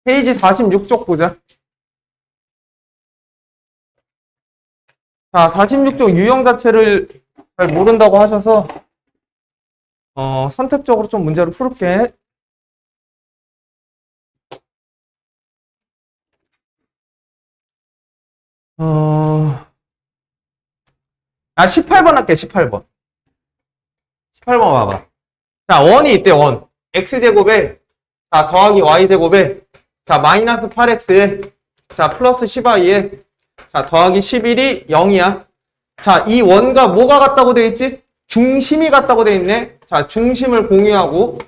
페이지 46쪽 보자. 자, 46쪽 유형 자체를 잘 모른다고 하셔서 선택적으로 좀 문제를 풀을게. 18번 할게, 18번. 18번 봐봐. 자, 원이 있대, 원. x제곱에, 자, 더하기 y제곱에, 자, 마이너스 8x에, 자, 플러스 10y에, 자, 더하기 11이 0이야. 자, 이 원과 뭐가 같다고 돼 있지? 중심이 같다고 돼 있네. 자, 중심을 공유하고.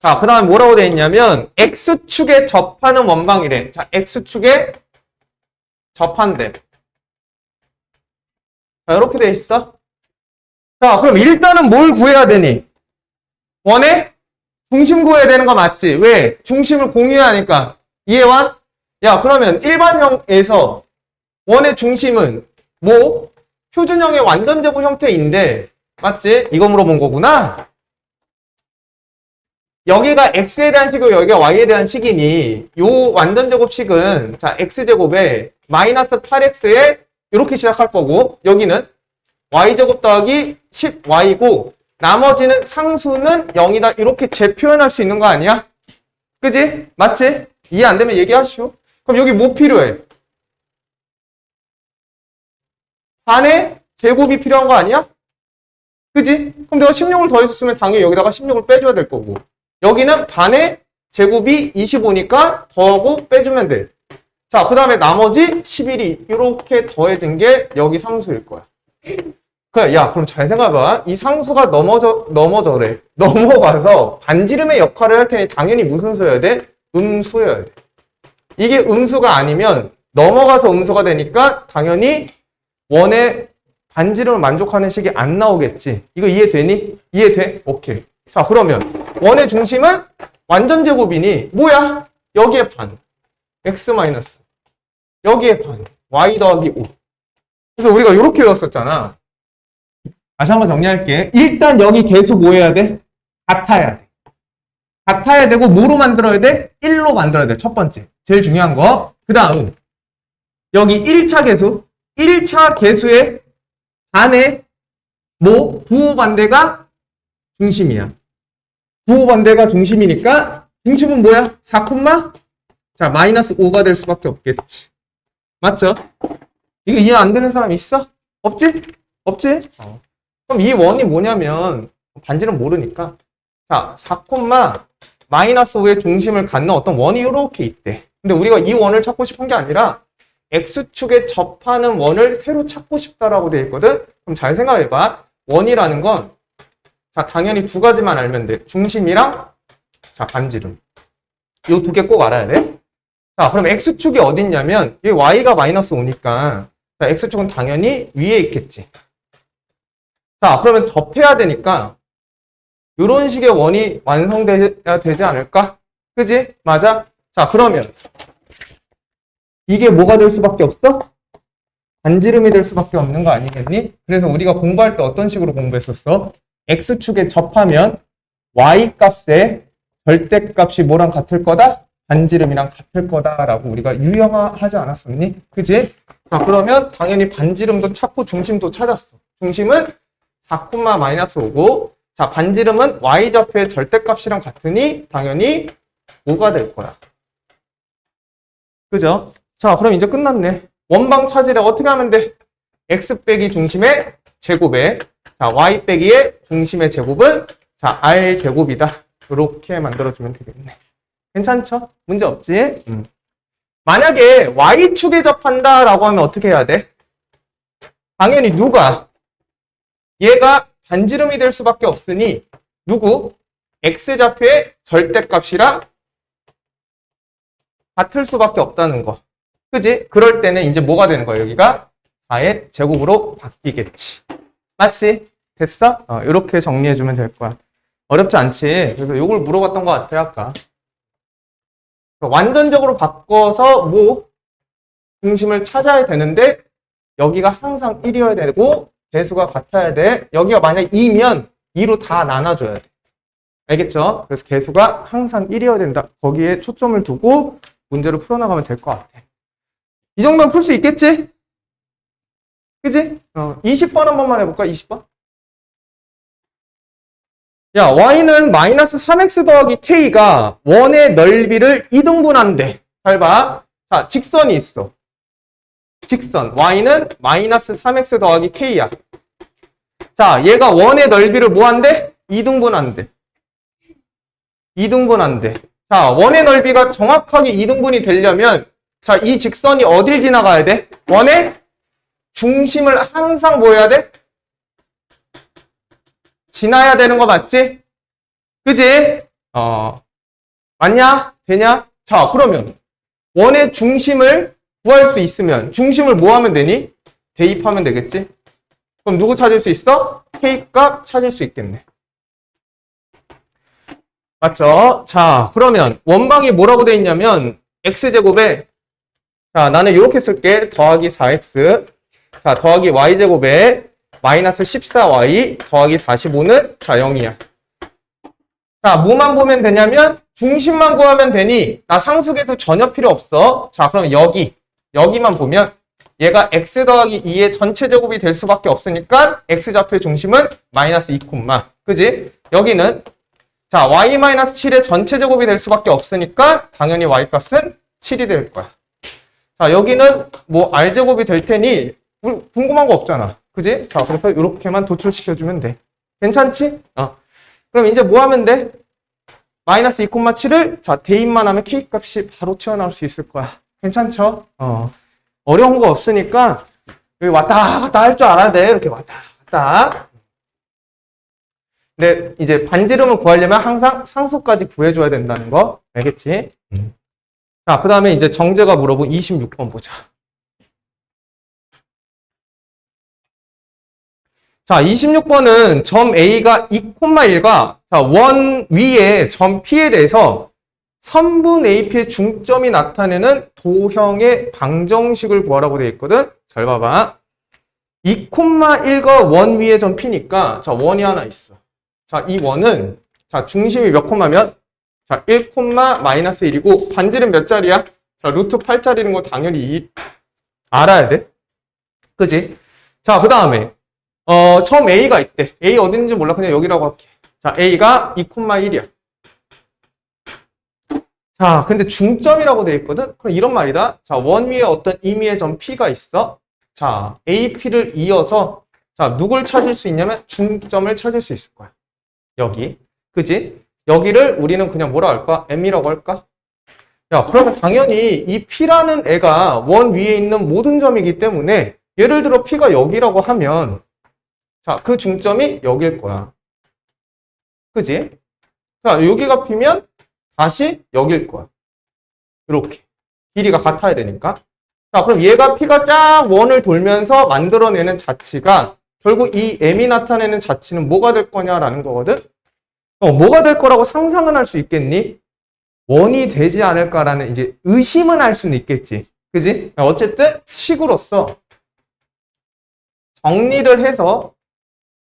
자, 그 다음에 뭐라고 돼 있냐면, x축에 접하는 원방이래. 자, x축에 접한대. 자, 이렇게 돼 있어. 자, 그럼 일단은 뭘 구해야 되니? 원의 중심 구해야 되는 거 맞지? 왜? 중심을 공유하니까. 이해와? 야, 그러면 일반형에서 원의 중심은 뭐? 표준형의 완전제곱 형태인데, 맞지? 이거 물어본 거구나? 여기가 x에 대한 식이고 여기가 y에 대한 식이니 요 완전제곱식은 자 x제곱에 마이너스 8x에 이렇게 시작할 거고 여기는 y제곱 더하기 10y고 나머지는 상수는 0이다 이렇게 재표현할 수 있는 거 아니야? 그지? 맞지? 이해 안 되면 얘기하시오. 그럼 여기 뭐 필요해? 반의 제곱이 필요한 거 아니야? 그지? 그럼 내가 16을 더했었으면 당연히 여기다가 16을 빼줘야 될 거고 여기는 반의 제곱이 25니까 더하고 빼주면 돼. 자, 그 다음에 나머지 11이 이렇게 더해진 게 여기 상수일 거야. 그래, 야, 그럼 잘 생각해봐. 이 상수가 넘어져래. 넘어가서 반지름의 역할을 할 테니 당연히 무슨 수여야 돼? 음수여야 돼. 이게 음수가 아니면 넘어가서 음수가 되니까 당연히 원의 반지름을 만족하는 식이 안 나오겠지. 이거 이해되니? 이해돼? 오케이. 자, 그러면 원의 중심은 완전 제곱이니 뭐야? 여기에 반. x 마이너스. 여기에 반. y 더하기 5. 그래서 우리가 이렇게 외웠었잖아. 다시 한번 정리할게. 일단 여기 계수 뭐 해야 돼? 같아야 돼. 같아야 되고 뭐로 만들어야 돼? 1로 만들어야 돼. 첫 번째. 제일 중요한 거. 그 다음 여기 1차 계수. 1차 계수의 반의 뭐? 부호반대가 중심이야. 부호반대가 중심이니까 중심은 뭐야? 4, 자, 마이너스 5가 될 수밖에 없겠지. 맞죠? 이거 이해 안 되는 사람 있어? 없지? 없지? 그럼 이 원이 뭐냐면 반지름 모르니까 자, 4, 마이너스 5의 중심을 갖는 어떤 원이 이렇게 있대. 근데 우리가 이 원을 찾고 싶은 게 아니라 x축에 접하는 원을 새로 찾고 싶다라고 되어 있거든? 그럼 잘 생각해봐. 원이라는 건 자, 당연히 두 가지만 알면 돼. 중심이랑 자, 반지름. 이 두 개 꼭 알아야 돼. 자, 그럼 x축이 어디 있냐면 이 y가 마이너스 5니까 자, x축은 당연히 위에 있겠지. 자, 그러면 접해야 되니까 이런 식의 원이 완성돼야 되지 않을까? 그지? 맞아? 자, 그러면 이게 뭐가 될 수밖에 없어? 반지름이 될 수밖에 없는 거 아니겠니? 그래서 우리가 공부할 때 어떤 식으로 공부했었어? x축에 접하면 y값의 절대값이 뭐랑 같을 거다? 반지름이랑 같을 거다라고 우리가 유형화하지 않았었니? 그지? 자, 그러면 당연히 반지름도 찾고 중심도 찾았어. 중심은 4, 마이너스 5고 자, 반지름은 y좌표의 절대값이랑 같으니 당연히 5가 될 거야. 그죠? 자, 그럼 이제 끝났네. 원방 찾으려 어떻게 하면 돼? x 빼기 중심의 제곱에 자, y 빼기의 중심의 제곱은 자, r 제곱이다. 이렇게 만들어주면 되겠네. 괜찮죠? 문제 없지? 만약에 y축에 접한다라고 하면 어떻게 해야 돼? 당연히 누가? 얘가 반지름이 될 수밖에 없으니 누구? x좌표의 절대값이랑 같을 수밖에 없다는 거. 그지? 그럴 때는 이제 뭐가 되는 거야? 여기가 4의 제곱으로 바뀌겠지. 맞지? 됐어? 이렇게 정리해주면 될 거야. 어렵지 않지? 그래서 이걸 물어봤던 것 같아, 아까. 완전적으로 바꿔서 뭐? 중심을 찾아야 되는데 여기가 항상 1이어야 되고 개수가 같아야 돼. 여기가 만약 2면 2로 다 나눠줘야 돼. 알겠죠? 그래서 개수가 항상 1이어야 된다. 거기에 초점을 두고 문제를 풀어나가면 될 것 같아. 이 정도는 풀 수 있겠지? 그지? 20번 한 번만 해볼까? 20번? 야, y는 마이너스 3x 더하기 k가 원의 넓이를 2등분한대. 잘 봐. 자, 직선이 있어. 직선. y는 마이너스 3x 더하기 k야. 자, 얘가 원의 넓이를 뭐 한대? 2등분한대. 2등분한대. 자, 원의 넓이가 정확하게 2등분이 되려면 자, 이 직선이 어딜 지나가야 돼? 원의 중심을 항상 뭐 해야 돼? 지나야 되는 거 맞지? 그지? 맞냐? 되냐? 자, 그러면 원의 중심을 구할 수 있으면 중심을 뭐 하면 되니? 대입하면 되겠지? 그럼 누구 찾을 수 있어? K값 찾을 수 있겠네. 맞죠? 자, 그러면 원방이 뭐라고 돼 있냐면 x제곱에 자, 나는 이렇게 쓸게. 더하기 4x 자, 더하기 y제곱에 마이너스 14y 더하기 45는 자 0이야. 자, 뭐만 보면 되냐면 중심만 구하면 되니 나 상수계수 전혀 필요 없어. 자, 그럼 여기만 보면 얘가 x 더하기 2의 전체 제곱이 될 수밖에 없으니까 x좌표의 중심은 마이너스 2, 그지? 여기는 자 y-7의 전체 제곱이 될 수밖에 없으니까 당연히 y값은 7이 될 거야. 자, 여기는 뭐 r제곱이 될 테니 궁금한 거 없잖아. 그지? 자, 그래서 이렇게만 도출시켜주면 돼. 괜찮지? 그럼 이제 뭐 하면 돼? 마이너스 2,7을 자 대입만 하면 k값이 바로 튀어나올 수 있을 거야. 괜찮죠? 어려운 거 없으니까 여기 왔다 갔다 할 줄 알아야 돼. 이렇게 왔다 갔다. 근데 이제 반지름을 구하려면 항상 상수까지 구해줘야 된다는 거. 알겠지? 자, 그 다음에 이제 정재가 물어본 26번 보자. 자, 26번은 점 A가 2,1과 자, 원 위에 점 P에 대해서 선분 AP의 중점이 나타내는 도형의 방정식을 구하라고 되어 있거든. 잘 봐봐. 2,1과 원 위에 점 P니까 자, 원이 하나 있어. 자, 이 원은 자, 중심이 몇 콤마면 자, 1, 마이너스 1이고 반지름 몇 자리야? 자, 루트 8자리는 거 당연히 알아야 돼. 그지? 자, 그 다음에 처음 A가 있대. A 어딘지 몰라. 그냥 여기라고 할게. 자, A가 2,1이야. 자, 근데 중점이라고 돼 있거든? 그럼 이런 말이다. 자, 원 위에 어떤 임의의 점 P가 있어. 자, AP를 이어서 자, 누굴 찾을 수 있냐면 중점을 찾을 수 있을 거야. 여기. 그지? 여기를 우리는 그냥 뭐라 할까? M이라고 할까? 야, 그러면 당연히 이 P라는 애가 원 위에 있는 모든 점이기 때문에 예를 들어 P가 여기라고 하면 자, 그 중점이 여길 거야. 그지? 자, 여기가 P면 다시 여길 거야. 이렇게. 길이가 같아야 되니까. 자, 그럼 얘가 P가 쫙 원을 돌면서 만들어내는 자치가 결국 이 M이 나타내는 자치는 뭐가 될 거냐라는 거거든? 뭐가 될 거라고 상상은 할 수 있겠니? 원이 되지 않을까라는 이제 의심은 할 수는 있겠지. 그지? 어쨌든 식으로서 정리를 해서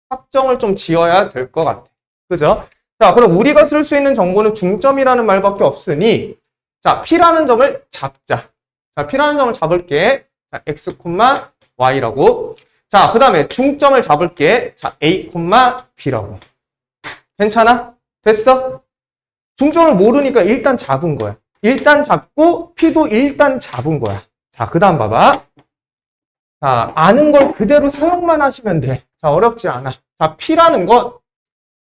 확정을 좀 지어야 될 것 같아. 그죠? 자, 그럼 우리가 쓸 수 있는 정보는 중점이라는 말밖에 없으니 자, P라는 점을 잡자. 자, P라는 점을 잡을게. 자, X, Y라고. 자, 그 다음에 중점을 잡을게. 자, A, B라고. 괜찮아? 됐어? 중점을 모르니까 일단 잡은 거야. 일단 잡고 P도 일단 잡은 거야. 자, 그 다음 봐봐. 자, 아는 걸 그대로 사용만 하시면 돼. 자, 어렵지 않아. 자, P라는 건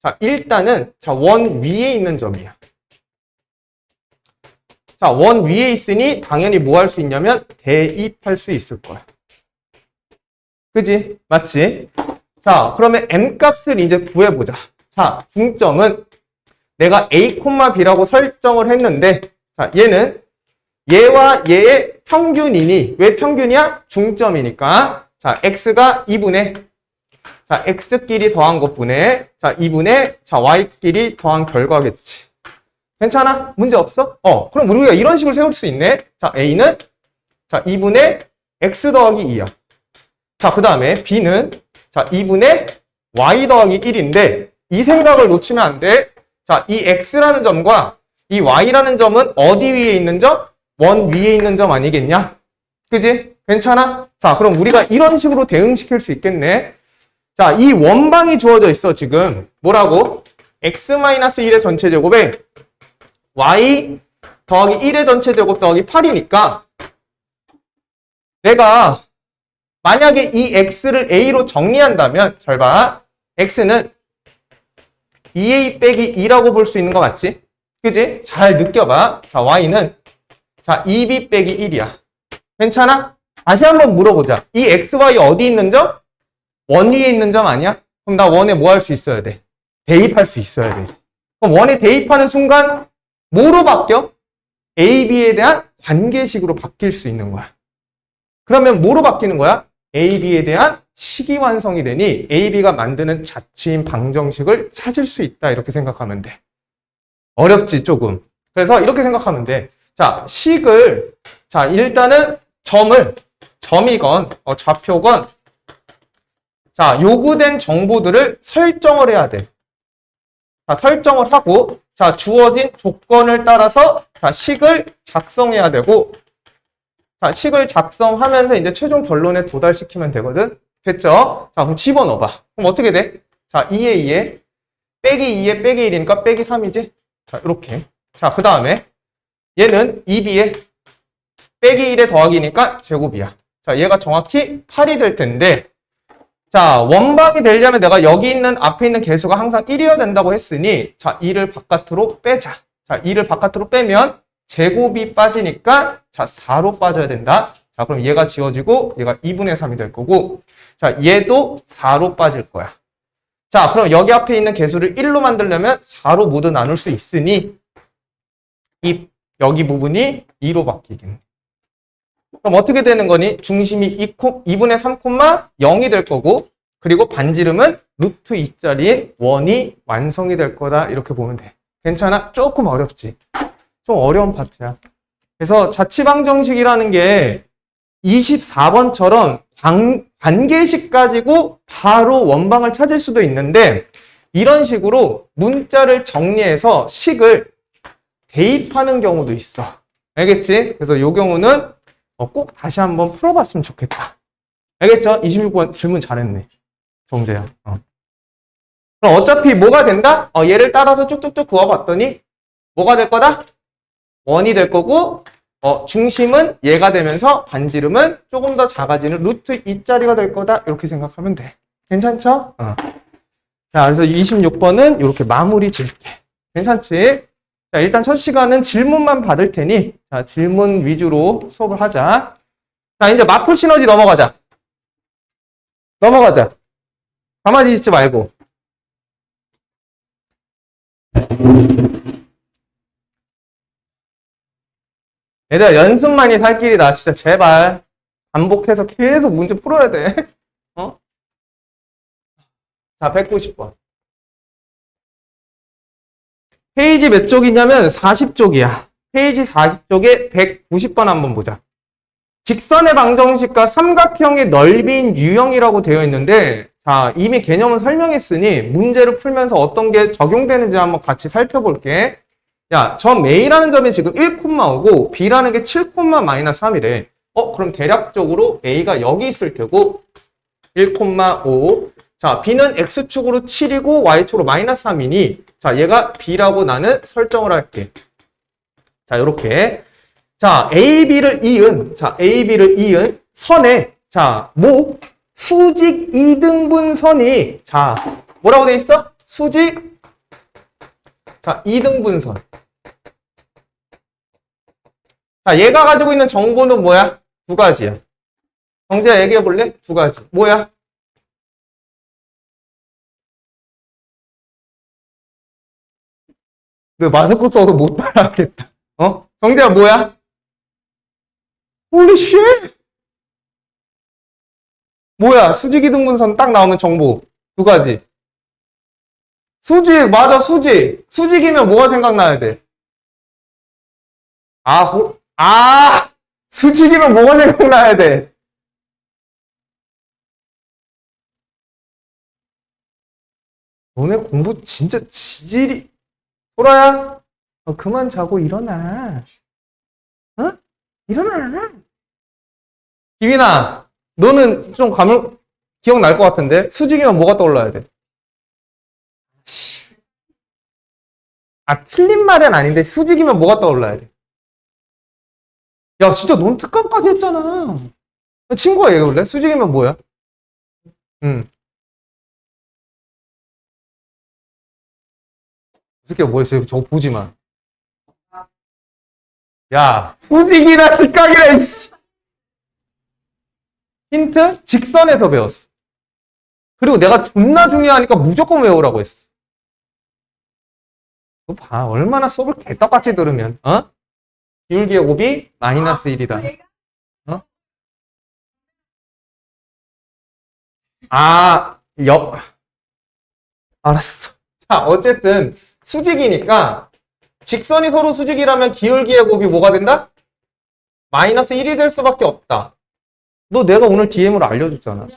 자, 일단은 자, 원 위에 있는 점이야. 자, 원 위에 있으니 당연히 뭐 할 수 있냐면 대입할 수 있을 거야. 그지? 맞지? 자, 그러면 M 값을 이제 구해보자. 자, 중점은 내가 A, B라고 설정을 했는데 자, 얘는 얘와 얘의 평균이니 왜 평균이야? 중점이니까 자, X가 2분의 자, X끼리 더한 것분의 자, 2분의 자, Y끼리 더한 결과겠지. 괜찮아? 문제 없어? 그럼 우리가 이런 식으로 세울 수 있네. 자, A는 자, 2분의 X 더하기 2야. 자, 그 다음에 B는 자, 2분의 Y 더하기 1인데 이 생각을 놓치면 안 돼. 자, 이 x라는 점과 이 y라는 점은 어디 위에 있는 점? 원 위에 있는 점 아니겠냐? 그지? 괜찮아? 자, 그럼 우리가 이런 식으로 대응시킬 수 있겠네. 자, 이 원방이 주어져 있어, 지금. 뭐라고? x-1의 전체 제곱에 y 더하기 1의 전체 제곱 더하기 8이니까 내가 만약에 이 x를 a로 정리한다면 잘 봐. x는 2a 빼기 2라고 볼 수 있는 거 맞지? 그지? 잘 느껴봐. 자, y는 자 2b 빼기 1이야. 괜찮아? 다시 한번 물어보자. 이 x, y 어디 있는 점? 원 위에 있는 점 아니야? 그럼 나 원에 뭐 할 수 있어야 돼? 대입할 수 있어야 되지. 그럼 원에 대입하는 순간 뭐로 바뀌어? a, b에 대한 관계식으로 바뀔 수 있는 거야. 그러면 뭐로 바뀌는 거야? a, b에 대한 식이 완성이 되니 a, b가 만드는 자취인 방정식을 찾을 수 있다. 이렇게 생각하면 돼. 어렵지 조금. 그래서 이렇게 생각하면 돼. 자, 식을 자 일단은 점이건 좌표건 자 요구된 정보들을 설정을 해야 돼. 자, 설정을 하고 자 주어진 조건을 따라서 자 식을 작성해야 되고 자 식을 작성하면서 이제 최종 결론에 도달시키면 되거든. 됐죠? 자 그럼 집어넣어봐. 그럼 어떻게 돼? 자 2에 2에 빼기 2에 빼기 1이니까 빼기 3이지? 자 이렇게 자 그 다음에 얘는 2b에 빼기 1에 더하기니까 제곱이야. 자 얘가 정확히 8이 될 텐데 자 원방이 되려면 내가 여기 있는 앞에 있는 개수가 항상 1이어야 된다고 했으니 자 2를 바깥으로 빼자. 자 2를 바깥으로 빼면 제곱이 빠지니까 자 4로 빠져야 된다. 자 그럼 얘가 지워지고 얘가 2분의 3이 될 거고 자 얘도 4로 빠질 거야. 자 그럼 여기 앞에 있는 개수를 1로 만들려면 4로 모두 나눌 수 있으니 여기 부분이 2로 바뀌겠네. 그럼 어떻게 되는 거니? 중심이 2분의 3, 0이 될 거고 그리고 반지름은 루트 2짜리인 원이 완성이 될 거다. 이렇게 보면 돼. 괜찮아? 조금 어렵지? 좀 어려운 파트야. 그래서 자취방정식이라는 게 24번처럼 관계식 가지고 바로 원방을 찾을 수도 있는데 이런 식으로 문자를 정리해서 식을 대입하는 경우도 있어. 알겠지? 그래서 이 경우는 꼭 다시 한번 풀어봤으면 좋겠다. 알겠죠? 26번 질문 잘했네. 정재야. 그럼 어차피 뭐가 된다? 얘를 따라서 쭉쭉쭉 그어봤더니 뭐가 될 거다? 원이 될 거고 중심은 얘가 되면서 반지름은 조금 더 작아지는 루트 2짜리가 될 거다. 이렇게 생각하면 돼. 괜찮죠? 자, 그래서 26번은 이렇게 마무리 질게. 괜찮지? 자, 일단 첫 시간은 질문만 받을 테니 자, 질문 위주로 수업을 하자. 자, 이제 마풀 시너지 넘어가자. 가만히 있지 말고. 얘들아, 연습만이 살 길이다. 진짜 제발. 반복해서 계속 문제 풀어야 돼. 자, 190번. 페이지 몇 쪽이냐면 40쪽이야. 페이지 40쪽에 190번 한번 보자. 직선의 방정식과 삼각형의 넓이인 유형이라고 되어 있는데 자 이미 개념은 설명했으니 문제를 풀면서 어떤 게 적용되는지 한번 같이 살펴볼게. 야, 점 A라는 점이 지금 1,5고 B라는 게 7,-3이래. 그럼 대략적으로 A가 여기 있을 테고 1,5 자, B는 X축으로 7이고 Y축으로 -3이니 자, 얘가 B라고 나는 설정을 할게. 자, 요렇게. 자, AB를 이은 선에 자, 수직 2등분 선이 자, 뭐라고 돼 있어? 수직 자, 2등분 선. 자, 얘가 가지고 있는 정보는 뭐야? 두 가지야. 정재야 얘기해 볼래? 두 가지. 뭐야? 너 마스크 써도 못 따라하겠다. 정재야 뭐야? 홀리 쉣! 뭐야? 수직 이등분선 딱 나오는 정보. 두 가지. 수직, 맞아, 수직. 수직이면 뭐가 생각나야 돼? 수직이면 뭐가 생각나야 돼? 너네 공부 진짜 지질이. 소라야, 그만 자고 일어나. 어? 일어나. 기민아, 너는 좀 기억날 것 같은데? 수직이면 뭐가 떠올라야 돼? 틀린 말은 아닌데, 수직이면 뭐가 떠올라야 돼? 야, 진짜 넌 특강까지 했잖아. 친구가 얘기해볼래? 수직이면 뭐야? 응. 이 새끼가 뭐였어? 저거 보지 마. 야, 수직이나 직각이나, 이씨. 힌트? 직선에서 배웠어. 그리고 내가 존나 중요하니까 무조건 외우라고 했어. 너 봐, 얼마나 수업을 개떡같이 들으면, 어? 기울기의 곱이 마이너스 1이다. 어? 아, 알았어. 자, 어쨌든, 수직이니까, 직선이 서로 수직이라면 기울기의 곱이 뭐가 된다? 마이너스 1이 될 수밖에 없다. 너 내가 오늘 DM으로 알려줬잖아.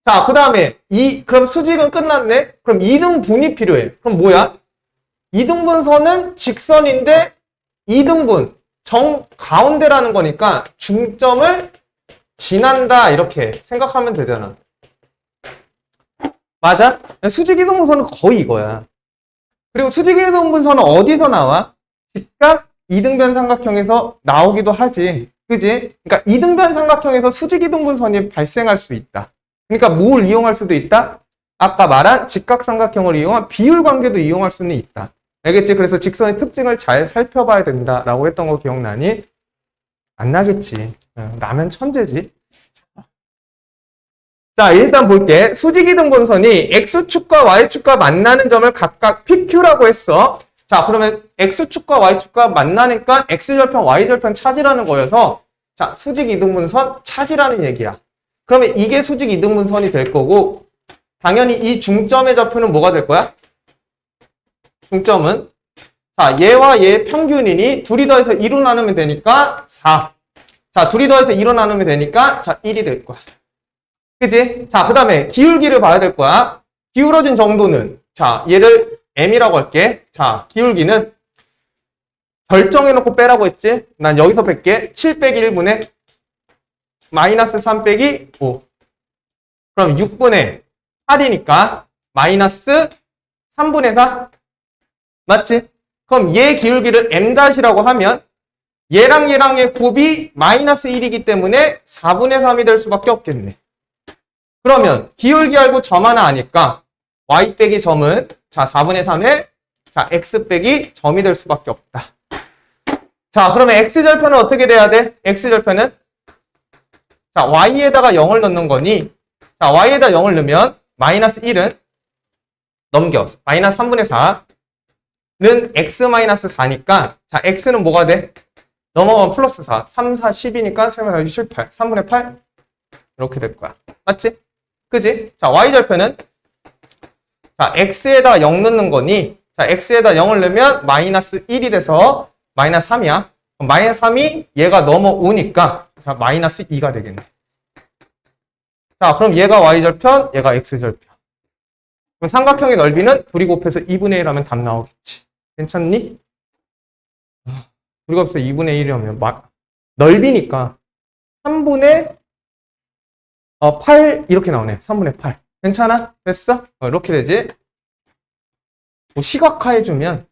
자, 그 다음에, 그럼 수직은 끝났네? 그럼 2등분이 필요해. 그럼 뭐야? 2등분선은 직선인데, 2등분, 가운데라는 거니까, 중점을 지난다, 이렇게 생각하면 되잖아. 맞아? 수직 2등분선은 거의 이거야. 그리고 수직 2등분선은 어디서 나와? 직각 2등변 삼각형에서 나오기도 하지. 그지? 그러니까 2등변 삼각형에서 수직 2등분선이 발생할 수 있다. 그러니까 뭘 이용할 수도 있다? 아까 말한 직각 삼각형을 이용한 비율 관계도 이용할 수는 있다. 알겠지? 그래서 직선의 특징을 잘 살펴봐야 된다라고 했던 거 기억나니? 안 나겠지. 나면 천재지. 자, 일단 볼게. 수직 이등분선이 X축과 Y축과 만나는 점을 각각 PQ라고 했어. 자, 그러면 X축과 Y축과 만나니까 X절편, Y절편 찾으라는 거여서 자, 수직 이등분선 찾으라는 얘기야. 그러면 이게 수직 이등분선이 될 거고 당연히 이 중점의 좌표는 뭐가 될 거야? 중점은 자, 얘와 얘의 평균이니 둘이 더해서 2로 나누면 되니까 4. 자, 둘이 더해서 2로 나누면 되니까 자, 1이 될 거야. 그지? 자, 그 다음에 기울기를 봐야 될 거야. 기울어진 정도는 자, 얘를 M이라고 할게. 자, 기울기는 결정해놓고 빼라고 했지? 난 여기서 뺄게. 7 빼기 1분의 마이너스 3 빼기 5. 그럼 6분의 8이니까 마이너스 3분의 4. 맞지? 그럼 얘 기울기를 M-이라고 하면 얘랑 얘랑의 곱이 마이너스 1이기 때문에 4분의 3이 될 수밖에 없겠네. 그러면 기울기 알고 점 하나 아니까 y 빼기 점은 자 4분의 3에 자 x 빼기 점이 될 수밖에 없다. 자, 그러면 x절편은 어떻게 돼야 돼? x절편은 자 y에다가 0을 넣는 거니 자 y에다 0을 넣으면 마이너스 1은 넘겨 마이너스 3분의 4는 x 마이너스 4니까 자 x는 뭐가 돼? 넘어가면 플러스 4 3, 4, 10이니까 3, 4, 18 3분의 8 이렇게 될 거야. 맞지? 그지? 자, y절편은 자, x에다 0 넣는 거니 자, x에다 0을 넣으면 마이너스 1이 돼서 마이너스 3이야. 마이너스 3이 얘가 넘어오니까 자, 마이너스 2가 되겠네. 자, 그럼 얘가 y절편, 얘가 x절편. 그럼 삼각형의 넓이는 둘이 곱해서 2분의 1 하면 답 나오겠지. 괜찮니? 둘이 곱해서 2분의 1이면 넓이니까 3분의 8 이렇게 나오네. 3분의 8. 괜찮아? 됐어? 이렇게 되지. 뭐 시각화해주면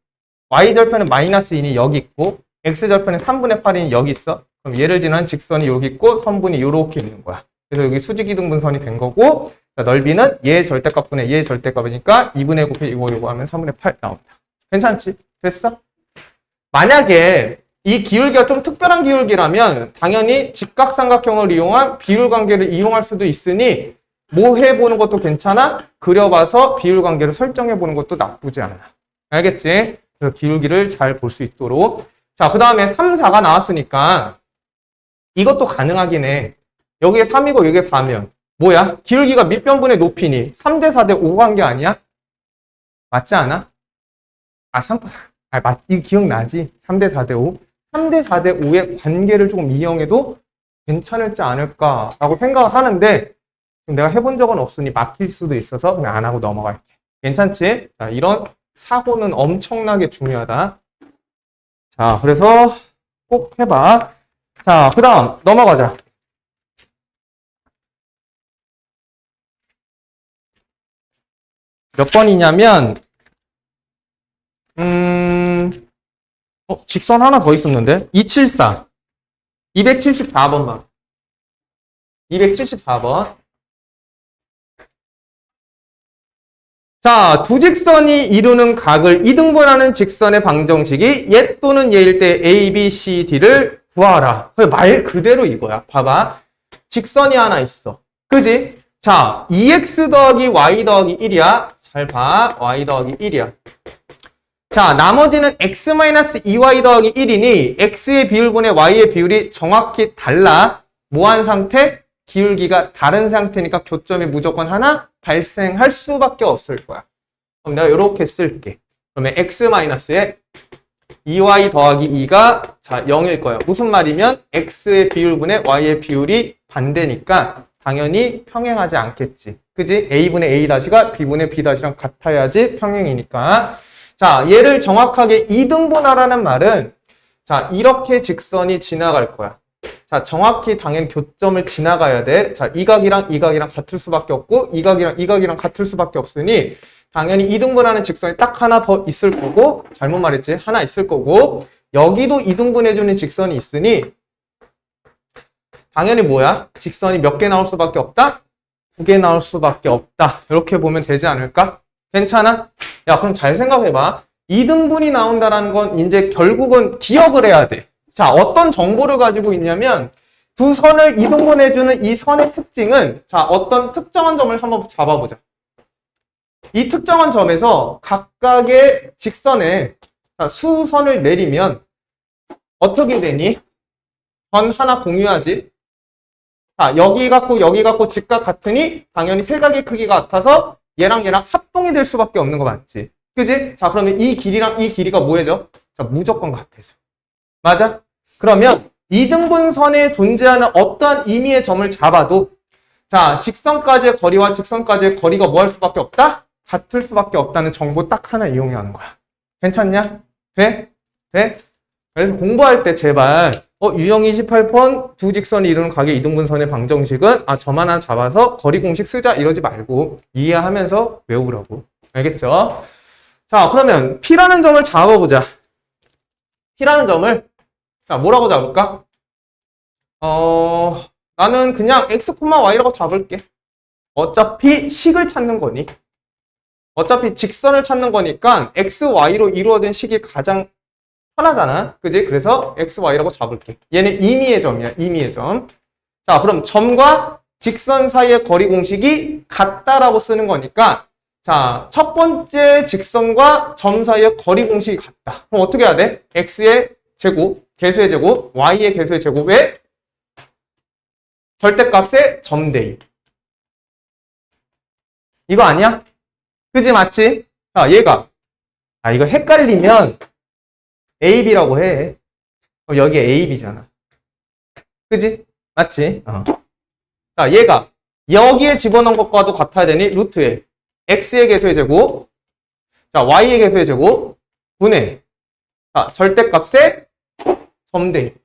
y절편은 마이너스 2이 여기 있고 x절편은 3분의 8이 여기 있어. 그럼 얘를 지난 직선이 여기 있고 선분이 이렇게 있는 거야. 그래서 여기 수직이등분선이 된 거고 자, 넓이는 얘 절대값분의 얘 절대값이니까 2분의 곱해 이거 하면 3분의 8 나온다. 괜찮지? 됐어? 만약에 이 기울기가 좀 특별한 기울기라면 당연히 직각삼각형을 이용한 비율관계를 이용할 수도 있으니 뭐 해보는 것도 괜찮아? 그려봐서 비율관계를 설정해보는 것도 나쁘지 않아. 알겠지? 그래서 기울기를 잘 볼 수 있도록 자, 그 다음에 3, 4가 나왔으니까 이것도 가능하긴 해. 여기에 3이고 여기에 4면 뭐야? 기울기가 밑변분의 높이니 3대 4대 5 관계 아니야? 맞지 않아? 이거 기억나지? 3대 4대 5? 3대 4대 5의 관계를 조금 이용해도 괜찮을지 않을까라고 생각을 하는데 내가 해본 적은 없으니 막힐 수도 있어서 그냥 안 하고 넘어갈게. 괜찮지? 자, 이런 사고는 엄청나게 중요하다. 자, 그래서 꼭 해봐. 자, 그 다음 넘어가자. 몇 번이냐면 직선 하나 더 있었는데 274 274번만 274번. 자, 두 직선이 이루는 각을 이등분하는 직선의 방정식이 얘 또는 얘일 때 A, B, C, D를 구하라. 말 그대로 이거야. 봐봐. 직선이 하나 있어. 그지? 자, 2x 더하기 y 더하기 1이야. 잘 봐. y 더하기 1이야. 자, 나머지는 x-2y 더하기 1이니 x의 비율분의 y의 비율이 정확히 달라. 무한 상태, 기울기가 다른 상태니까 교점이 무조건 하나 발생할 수밖에 없을 거야. 그럼 내가 이렇게 쓸게. 그러면 x-에 2y 더하기 2가 자 0일 거야. 무슨 말이면 x의 비율분의 y의 비율이 반대니까 당연히 평행하지 않겠지. 그지? a분의 a-가 b분의 b-랑 같아야지 평행이니까. 자, 얘를 정확하게 2등분하라는 말은 자, 이렇게 직선이 지나갈 거야. 자, 정확히 당연히 교점을 지나가야 돼. 자, 이 각이랑 이 각이랑 같을 수밖에 없고 이 각이랑 이 각이랑 같을 수밖에 없으니 당연히 2등분하는 직선이 딱 하나 더 있을 거고 잘못 말했지? 하나 있을 거고 여기도 2등분해주는 직선이 있으니 당연히 뭐야? 직선이 몇 개 나올 수밖에 없다? 2개 나올 수밖에 없다. 이렇게 보면 되지 않을까? 괜찮아? 야, 그럼 잘 생각해봐. 2등분이 나온다는 건 이제 결국은 기억을 해야 돼. 자, 어떤 정보를 가지고 있냐면 두 선을 이등분해주는 이 선의 특징은 자, 어떤 특정한 점을 한번 잡아보자. 이 특정한 점에서 각각의 직선에 수선을 내리면 어떻게 되니? 선 하나 공유하지? 자, 여기 갖고 직각 같으니 당연히 세 각의 크기가 같아서 얘랑 얘랑 합동이 될 수밖에 없는 거 맞지? 그지? 자, 그러면 이 길이랑 이 길이가 뭐해져? 자, 무조건 같아져. 맞아? 그러면 이등분선에 존재하는 어떠한 의미의 점을 잡아도 자, 직선까지의 거리와 직선까지의 거리가 뭐 할 수밖에 없다? 같을 수밖에 없다는 정보 딱 하나 이용하는 거야. 괜찮냐? 돼? 돼? 그래서 공부할 때 제발 유형 28번 두 직선이 이루는 각의 이등분선의 방정식은 점 하나 잡아서 거리 공식 쓰자 이러지 말고 이해하면서 외우라고. 알겠죠? 자, 그러면 P라는 점을 잡아보자. P라는 점을 자, 뭐라고 잡을까? 나는 그냥 x, y라고 잡을게. 어차피 식을 찾는 거니. 어차피 직선을 찾는 거니까 x, y로 이루어진 식이 가장 편하잖아. 그지? 그래서 x, y라고 잡을게. 얘는 임의의 점이야. 임의의 점. 자, 그럼 점과 직선 사이의 거리 공식이 같다라고 쓰는 거니까 자, 첫 번째 직선과 점 사이의 거리 공식이 같다. 그럼 어떻게 해야 돼? x의 제곱, 개수의 제곱, y의 개수의 제곱, 왜? 절대값의 점 대입. 이거 아니야? 그지? 맞지? 자, 얘가 이거 헷갈리면 AB라고 해. 여기 AB잖아. 그지? 맞지? 자, 얘가 여기에 집어넣은 것과도 같아야 되니 루트에 x의 개수의 제곱, 자, y의 개수의 제곱, 분의 자, 절대값의 점 대입.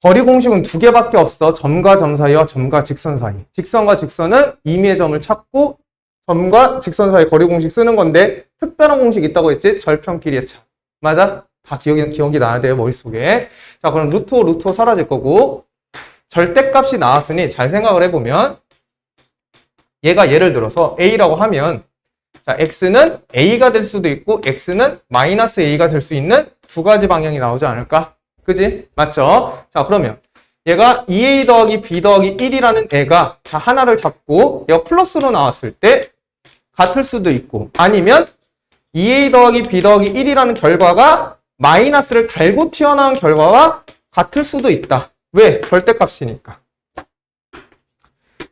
거리 공식은 두 개밖에 없어. 점과 점 사이와 점과 직선 사이. 직선과 직선은 임의의 점을 찾고 점과 직선 사이 거리 공식 쓰는 건데 특별한 공식 있다고 했지? 절편끼리의 차. 맞아? 다 기억이 나야 돼요, 머릿속에. 자, 그럼 루트 5, 루트 5 사라질 거고 절대값이 나왔으니 잘 생각을 해보면 얘가 예를 들어서 A라고 하면 자, X는 A가 될 수도 있고 X는 마이너스 A가 될 수 있는 두 가지 방향이 나오지 않을까? 그지? 맞죠? 자, 그러면 얘가 2A 더하기 B 더하기 1이라는 애가 자, 하나를 잡고 얘가 플러스로 나왔을 때 같을 수도 있고 아니면 2A 더하기 B 더하기 1이라는 결과가 마이너스를 달고 튀어나온 결과와 같을 수도 있다. 왜? 절대값이니까.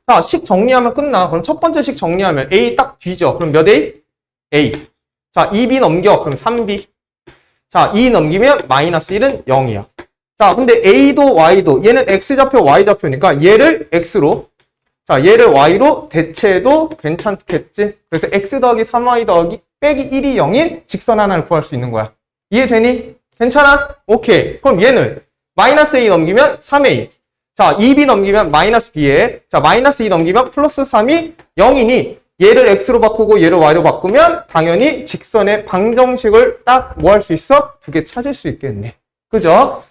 자, 식 정리하면 끝나. 그럼 첫 번째 식 정리하면 A 딱 뒤져. 그럼 몇 A? A. 자, 2B 넘겨. 그럼 3B. 자, 2 넘기면 마이너스 1은 0이야. 자, 근데 A도 Y도 얘는 X좌표, Y좌표니까 얘를 X로 자, 얘를 y로 대체해도 괜찮겠지? 그래서 x 더하기 3y 더하기 빼기 1이 0인 직선 하나를 구할 수 있는 거야. 이해되니? 괜찮아? 오케이. 그럼 얘는 마이너스 a 넘기면 3a. 자, 2b 넘기면 마이너스 b에. 자, 마이너스 2 넘기면 플러스 3이 0이니 얘를 x로 바꾸고 얘를 y로 바꾸면 당연히 직선의 방정식을 딱 뭐 할 수 있어? 두 개 찾을 수 있겠네. 그죠?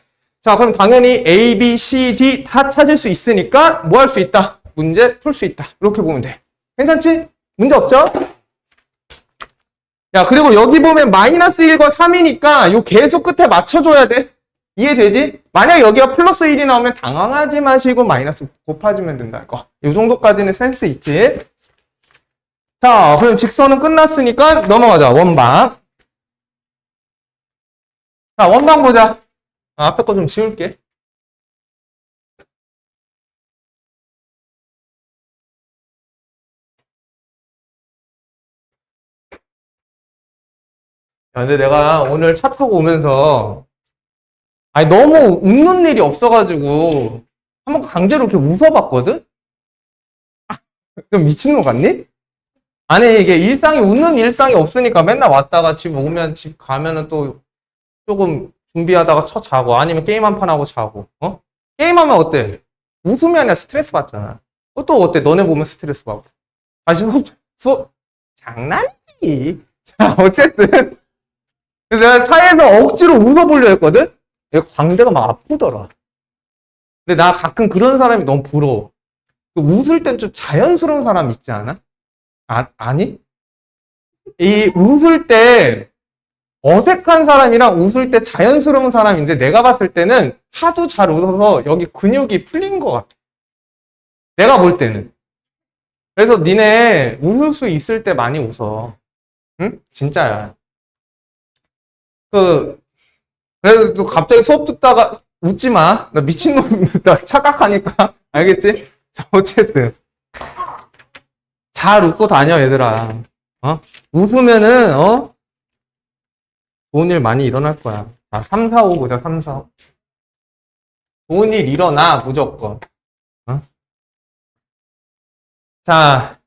자, 그럼 당연히 a, b, c, d 다 찾을 수 있으니까 뭐 할 수 있다? 문제 풀 수 있다. 이렇게 보면 돼. 괜찮지? 문제 없죠? 야, 그리고 여기 보면 마이너스 1과 3이니까 요 계수 끝에 맞춰줘야 돼. 이해되지? 만약 여기가 플러스 1이 나오면 당황하지 마시고 마이너스 곱해주면 된다. 이거. 요 정도까지는 센스 있지? 자, 그럼 직선은 끝났으니까 넘어가자. 원방. 자, 원방 보자. 앞에 거 좀 지울게. 야, 근데 내가 오늘 차 타고 오면서 아니 너무 웃는 일이 없어가지고 한번 강제로 이렇게 웃어봤거든? 좀 미친놈 같니? 아니 이게 일상이 웃는 일상이 없으니까 맨날 왔다가 집 오면 집 가면은 또 조금 준비하다가 자고 아니면 게임 한 판 하고 자고 어? 게임하면 어때? 웃으면 아니라 스트레스 받잖아. 또 어때? 너네 보면 스트레스 받고. 다시 수업 장난이지. 자 어쨌든 그래서 내가 차에서 억지로 웃어보려 했거든? 광대가 막 아프더라. 근데 나 가끔 그런 사람이 너무 부러워. 웃을 땐 좀 자연스러운 사람 있지 않아? 아니? 이 웃을 때 어색한 사람이랑 웃을 때 자연스러운 사람인데 내가 봤을 때는 하도 잘 웃어서 여기 근육이 풀린 것 같아. 내가 볼 때는. 그래서 니네 웃을 수 있을 때 많이 웃어. 응? 진짜야. 그래서 또 갑자기 수업 듣다가 웃지 마. 나 미친놈이다. 착각하니까. 알겠지? 자, 어쨌든. 잘 웃고 다녀, 얘들아. 어? 웃으면은, 좋은 일 많이 일어날 거야. 자, 3, 4, 5 보자, 3, 4, 5. 좋은 일 일어나, 무조건. 어? 자,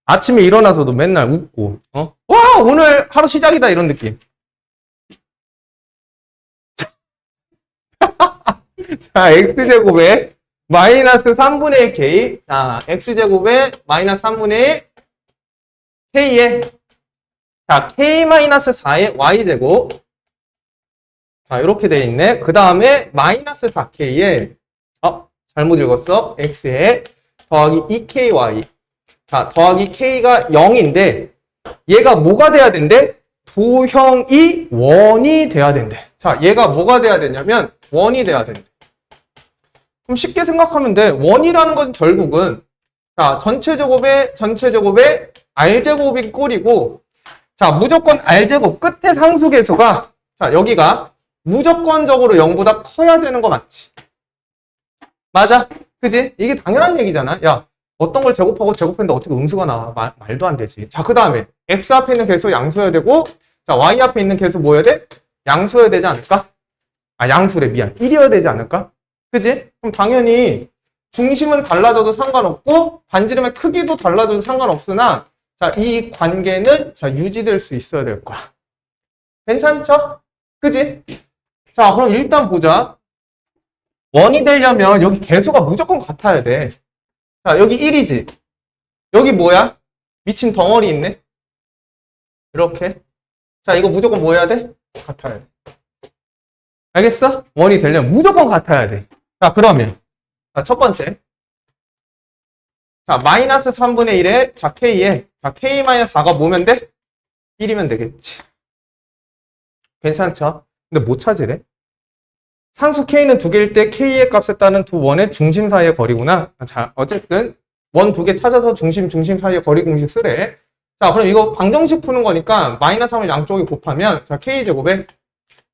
아침에 일어나서도 맨날 웃고, 와, 오늘 하루 시작이다, 이런 느낌. 자, x제곱에 마이너스 3분의 1 k. 자, x제곱에 마이너스 3분의 1 k에 자, k-4의 y제곱. 자, 이렇게 돼 있네. 그 다음에 마이너스 4k에 잘못 읽었어. x에 더하기 2ky. 자, 더하기 k가 0인데 얘가 뭐가 돼야 된대? 도형이 원이 돼야 된대. 자, 얘가 뭐가 돼야 되냐면 원이 돼야 된대. 그럼 쉽게 생각하면 돼. 원이라는 건 결국은 자, 전체제곱에 r제곱이 꼴이고 자, 무조건 r제곱 끝에 상수계수가 자, 여기가 무조건적으로 0보다 커야 되는 거 맞지? 맞아? 그지? 이게 당연한 얘기잖아. 야, 어떤 걸 제곱하고 제곱했는데 어떻게 음수가 나와? 말도 안 되지. 자, 그 다음에 x 앞에 있는 계수 양수여야 되고 자, y 앞에 있는 계수 뭐 해야 돼? 양수여야 되지 않을까? 양수래, 미안. 1이어야 되지 않을까? 그지? 그럼 당연히 중심은 달라져도 상관없고 반지름의 크기도 달라져도 상관없으나 자, 이 관계는 자, 유지될 수 있어야 될 거야. 괜찮죠? 그지? 자, 그럼 일단 보자. 원이 되려면 여기 계수가 무조건 같아야 돼. 자, 여기 1이지. 여기 뭐야? 미친 덩어리 있네. 이렇게. 자, 이거 무조건 뭐 해야 돼? 같아야 돼. 알겠어? 원이 되려면 무조건 같아야 돼. 자, 그러면 자, 첫 번째. 자, 마이너스 3분의 1에 자, k에 자, k-4가 뭐면 돼? 1이면 되겠지. 괜찮죠? 근데 못 찾으래? 상수 k는 두 개일 때 k의 값에 따른 두 원의 중심 사이의 거리구나. 자, 어쨌든 원 두 개 찾아서 중심 사이의 거리 공식 쓰래. 자, 그럼 이거 방정식 푸는 거니까 마이너스 3을 양쪽에 곱하면 자, k제곱에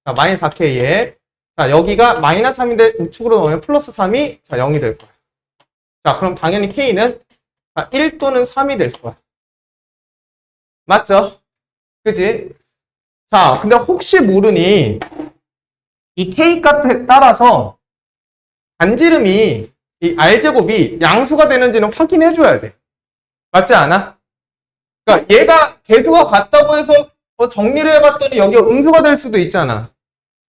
자, 마이너스 4k에 자, 여기가 마이너스 3인데 우측으로 넣으면 플러스 3이 자, 0이 될 거야. 자, 그럼 당연히 k는 자, 1 또는 3이 될 거야. 맞죠? 그지? 자, 근데 혹시 모르니 이 k 값에 따라서 반지름이 이 R제곱이 양수가 되는지는 확인해줘야 돼. 맞지 않아? 그러니까 얘가 개수가 같다고 해서 정리를 해봤더니 여기가 음수가 될 수도 있잖아.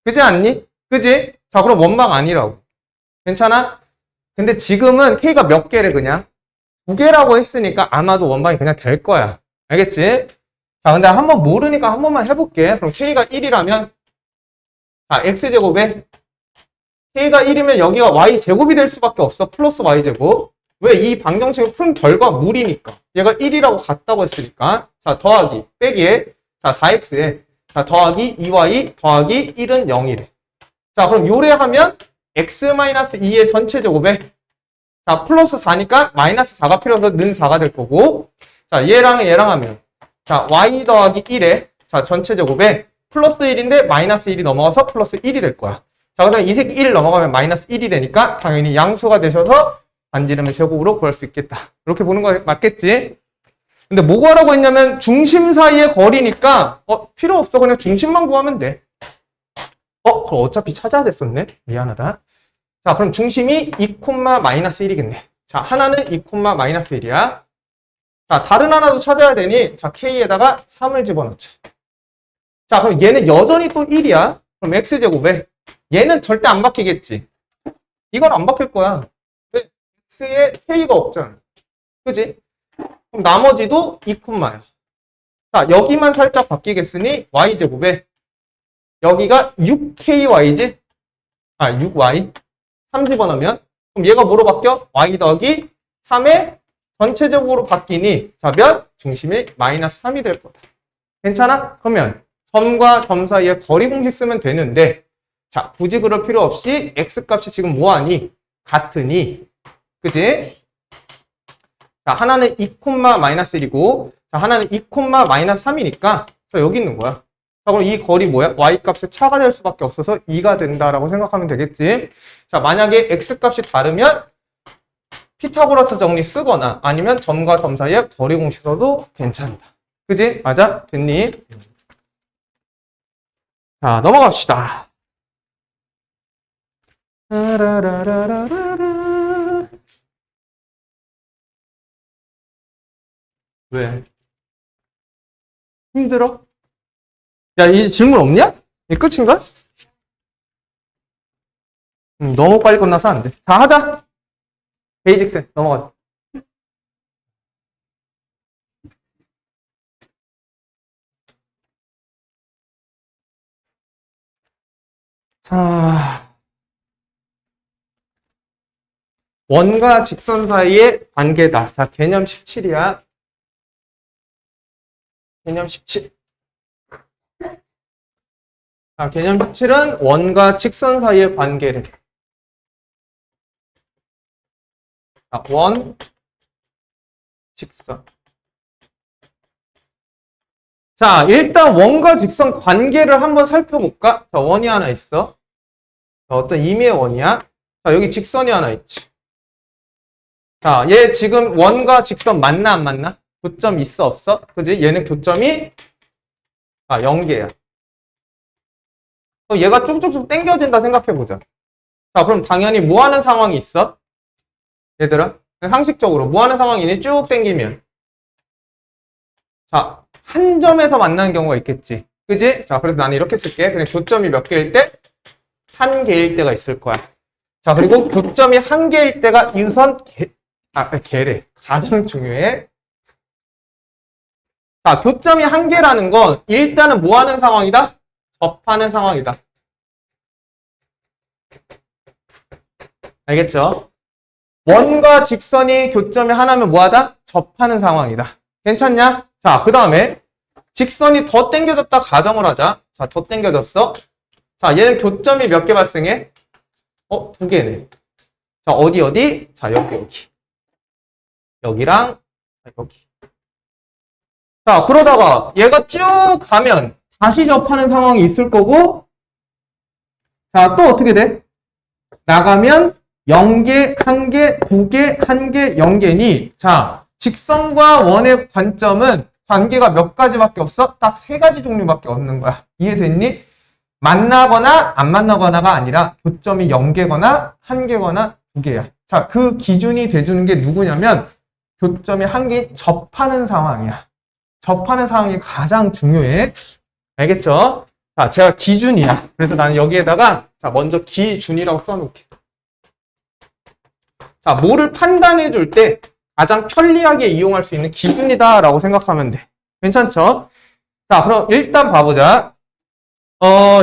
그지 않니? 그지? 자, 그럼 원망 아니라고. 괜찮아? 근데 지금은 K가 몇 개래 그냥? 2개라고 했으니까 아마도 원방이 그냥 될 거야. 알겠지? 자, 근데 한번 모르니까 한 번만 해볼게. 그럼 K가 1이라면, 자, X제곱에 K가 1이면 여기가 Y제곱이 될 수밖에 없어. 플러스 Y제곱. 왜? 이 방정식을 푼 결과 물이니까. 얘가 1이라고 같다고 했으니까. 자, 더하기, 빼기에, 자, 4X에, 자, 더하기 2Y, 더하기 1은 0이래. 자, 그럼 요래하면 X-2의 전체 제곱에, 자, 플러스 4니까 마이너스 4가 필요해서 는 4가 될 거고, 자, 얘랑 하면, 자, Y 더하기 1에, 자, 전체 제곱에 플러스 1인데 마이너스 1이 넘어가서 플러스 1이 될 거야. 자, 그다음 이 새끼 1 넘어가면 마이너스 1이 되니까 당연히 양수가 되셔서 반지름의 제곱으로 구할 수 있겠다. 이렇게 보는 거 맞겠지? 근데 뭐 구하라고 했냐면 중심 사이의 거리니까 필요 없어. 그냥 중심만 구하면 돼. 그럼 어차피 찾아야 됐었네. 미안하다. 자, 그럼 중심이 2, 마이너스 1이겠네. 자, 하나는 2, 마이너스 1이야. 자, 다른 하나도 찾아야 되니, 자, K에다가 3을 집어넣자. 자, 그럼 얘는 여전히 또 1이야. 그럼 X제곱에, 얘는 절대 안 바뀌겠지. 이건 안 바뀔 거야. 왜? X에 K가 없잖아. 그지? 그럼 나머지도 2야. 자, 여기만 살짝 바뀌겠으니, Y제곱에, 여기가 6KY지? 6Y. 3 집어넣으면, 그럼 얘가 뭐로 바뀌어? Y 더하기 3의 전체적으로 바뀌니, 자, 몇? 중심이 마이너스 3이 될 거다. 괜찮아? 그러면 점과 점 사이에 거리 공식 쓰면 되는데, 자, 굳이 그럴 필요 없이 X값이 지금 뭐하니? 같으니, 그지? 자, 하나는 2, 마이너스 1이고, 자, 하나는 2, 마이너스 3이니까, 자, 여기 있는 거야. 자, 그럼 이 거리 뭐야? Y값의 차가 될 수밖에 없어서 2가 된다라고 생각하면 되겠지? 자, 만약에 X값이 다르면, 피타고라스 정리 쓰거나 아니면 점과 점 사이에 거리 공식 써도 괜찮다. 그지? 맞아? 됐니? 자, 넘어갑시다. 왜? 힘들어? 야, 이 질문 없냐? 이 끝인가? 너무 빨리 끝나서 안 돼. 자, 하자. 베이직스 넘어가자. 자, 원과 직선 사이의 관계다. 자, 개념 17이야. 개념 17. 자, 개념 17은 원과 직선 사이의 관계래. 자, 원, 직선. 자, 일단 원과 직선 관계를 한번 살펴볼까? 자, 원이 하나 있어. 자, 어떤 임의의 원이야? 자, 여기 직선이 하나 있지. 자, 얘 지금 원과 직선 맞나 안 맞나? 교점 있어 없어? 그지? 얘는 교점이 0개야. 그럼 얘가 쭉쭉쭉 당겨진다 생각해보자. 자, 그럼 당연히 뭐 하는 상황이 있어? 얘들아, 상식적으로 뭐 하는 상황이니? 쭉 당기면. 자, 한 점에서 만나는 경우가 있겠지. 그지? 자, 그래서 나는 이렇게 쓸게. 그냥 교점이 몇 개일 때? 한 개일 때가 있을 거야. 자, 그리고 교점이 한 개일 때가 우선 개래. 가장 중요해. 자, 교점이 한 개라는 건 일단은 뭐 하는 상황이다? 접하는 상황이다. 알겠죠? 원과 직선이 교점이 하나면 뭐하다? 접하는 상황이다. 괜찮냐? 자, 그 다음에 직선이 더 당겨졌다 가정을 하자. 자, 더 당겨졌어. 자, 얘는 교점이 몇 개 발생해? 2개네. 자, 어디? 자, 여기. 여기랑 여기. 자, 그러다가 얘가 쭉 가면 다시 접하는 상황이 있을 거고, 자, 또 어떻게 돼? 나가면 0개, 1개, 2개, 1개, 0개니, 자, 직선과 원의 관점은 관계가 몇 가지밖에 없어? 딱 3가지 종류밖에 없는 거야. 이해됐니? 만나거나 안 만나거나가 아니라 교점이 0개거나 1개거나 2개야. 자, 그 기준이 돼주는 게 누구냐면 교점이 한 개 접하는 상황이야. 접하는 상황이 가장 중요해. 알겠죠? 자, 제가 기준이야. 그래서 나는 여기에다가 자, 먼저 기준이라고 써놓을게. 자, 뭐를 판단해 줄 때 가장 편리하게 이용할 수 있는 기준이다라고 생각하면 돼. 괜찮죠? 자, 그럼 일단 봐보자.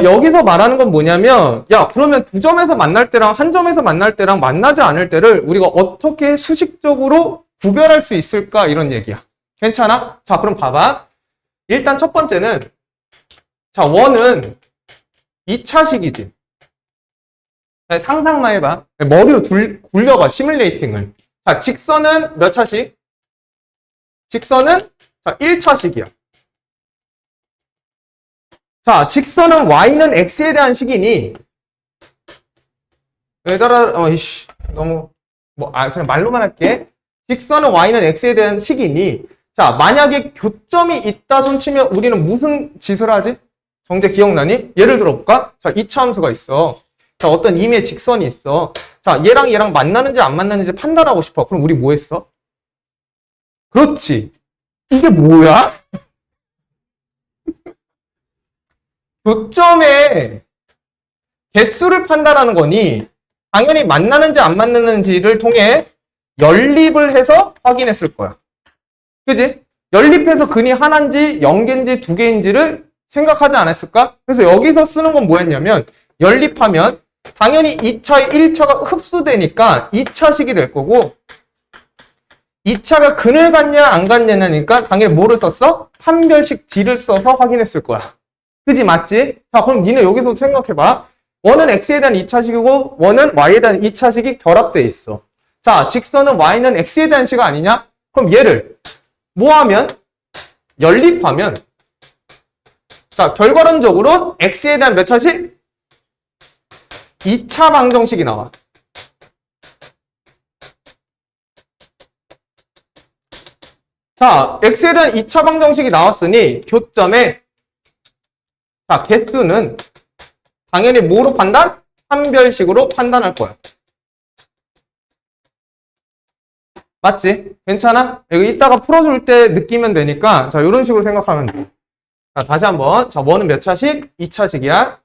여기서 말하는 건 뭐냐면, 야, 그러면 두 점에서 만날 때랑 한 점에서 만날 때랑 만나지 않을 때를 우리가 어떻게 수식적으로 구별할 수 있을까? 이런 얘기야. 괜찮아? 자, 그럼 봐봐. 일단 첫 번째는, 자, 원은 2차식이지. 상상만 해봐. 머리로 굴려봐, 시뮬레이팅을. 자, 직선은 몇 차식? 직선은, 자, 1차식이야. 자, 직선은 y는 x에 대한 식이니, 얘들아, 너무, 그냥 말로만 할게. 직선은 y는 x에 대한 식이니, 자, 만약에 교점이 있다 손 치면 우리는 무슨 짓을 하지? 정제 기억나니? 예를 들어 볼까? 자, 2차 함수가 있어. 자, 어떤 임의 직선이 있어. 자, 얘랑 만나는지 안 만나는지 판단하고 싶어. 그럼 우리 뭐 했어? 그렇지. 이게 뭐야? 교점의 개수를 판단하는 거니 당연히 만나는지 안 만나는지를 통해 연립을 해서 확인했을 거야. 그지? 연립해서 근이 하나인지 0개인지 2개인지를 생각하지 않았을까? 그래서 여기서 쓰는 건 뭐였냐면 연립하면 당연히 2차에 1차가 흡수되니까 2차식이 될 거고 2차가 근을 갖냐 안 갖냐니까 당연히 뭐를 썼어? 판별식 D를 써서 확인했을 거야. 그지 맞지? 자, 그럼 니네 여기서 생각해봐. 원은 x에 대한 2차식이고 원은 y에 대한 2차식이 결합되어 있어. 자, 직선은 y는 x에 대한 식 아니냐? 그럼 얘를 뭐 하면? 연립하면 자, 결과론적으로 x에 대한 몇 차식? 2차 방정식이 나와. 자, x에 대한 2차 방정식이 나왔으니 교점의 자, 개수는 당연히 뭐로 판단? 판별식으로 판단할 거야. 맞지? 괜찮아? 이거 이따가 풀어줄 때 느끼면 되니까 자, 이런 식으로 생각하면 돼. 자, 다시 한번. 자, 원은 몇 차식? 2차식이야.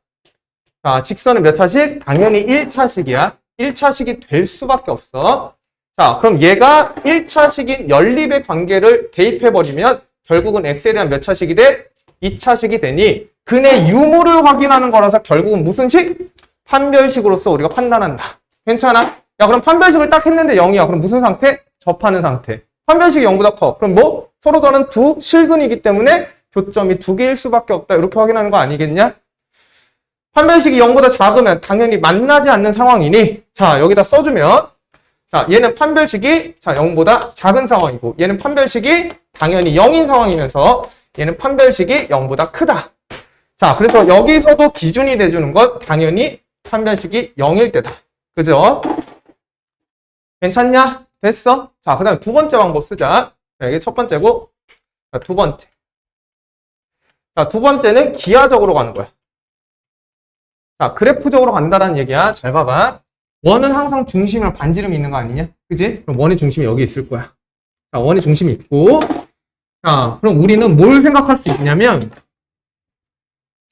자, 직선은 몇 차식? 당연히 1차식이야. 1차식이 될 수밖에 없어. 자, 그럼 얘가 1차식인 연립의 관계를 대입해버리면 결국은 x에 대한 몇 차식이 돼? 2차식이 되니 근의 유무를 확인하는 거라서 결국은 무슨 식? 판별식으로서 우리가 판단한다. 괜찮아? 야, 그럼 판별식을 딱 했는데 0이야. 그럼 무슨 상태? 접하는 상태. 판별식이 0보다 커. 그럼 뭐? 서로 다른 두 실근이기 때문에 교점이 2개일 수밖에 없다. 이렇게 확인하는 거 아니겠냐? 판별식이 0보다 작으면 당연히 만나지 않는 상황이니 자, 여기다 써주면 자, 얘는 판별식이 자, 0보다 작은 상황이고 얘는 판별식이 당연히 0인 상황이면서 얘는 판별식이 0보다 크다. 자, 그래서 여기서도 기준이 돼주는 건 당연히 판별식이 0일 때다. 그죠? 괜찮냐? 됐어? 자, 그 다음에 두 번째 방법 쓰자. 자, 이게 첫 번째고, 자, 두 번째. 자, 두 번째는 기하적으로 가는 거야. 자, 그래프적으로 간다라는 얘기야. 잘 봐봐. 원은 항상 중심이랑 반지름이 있는 거 아니냐? 그지? 그럼 원의 중심이 여기 있을 거야. 자, 원의 중심이 있고, 자, 그럼 우리는 뭘 생각할 수 있냐면,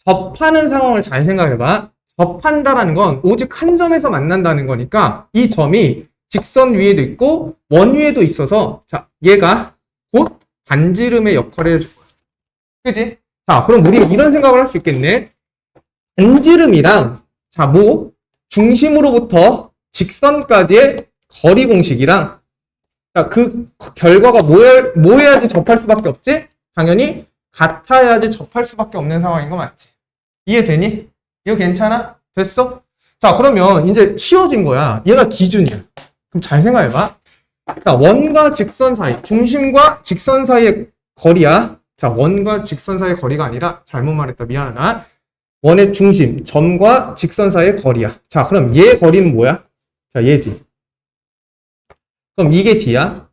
접하는 상황을 잘 생각해봐. 접한다라는 건 오직 한 점에서 만난다는 거니까 이 점이 직선 위에도 있고 원 위에도 있어서 자, 얘가 곧 반지름의 역할을 해줄 거야. 그지? 자, 그럼 우리는 이런 생각을 할 수 있겠네. 반지름이랑 자, 뭐 중심으로부터 직선까지의 거리 공식이랑 자, 그 결과가 뭐여야지 접할 수밖에 없지? 당연히 같아야지 접할 수밖에 없는 상황인 거 맞지? 이해되니? 이거 괜찮아? 됐어? 자, 그러면 이제 쉬워진 거야. 얘가 기준이야. 그럼 잘 생각해봐. 자, 원과 직선 사이, 중심과 직선 사이의 거리야. 자, 원과 직선 사이의 거리가 아니라 잘못 말했다. 미안하다. 원의 중심, 점과 직선 사이의 거리야. 자, 그럼 얘 거리는 뭐야? 자, 얘지. 그럼 이게 D야.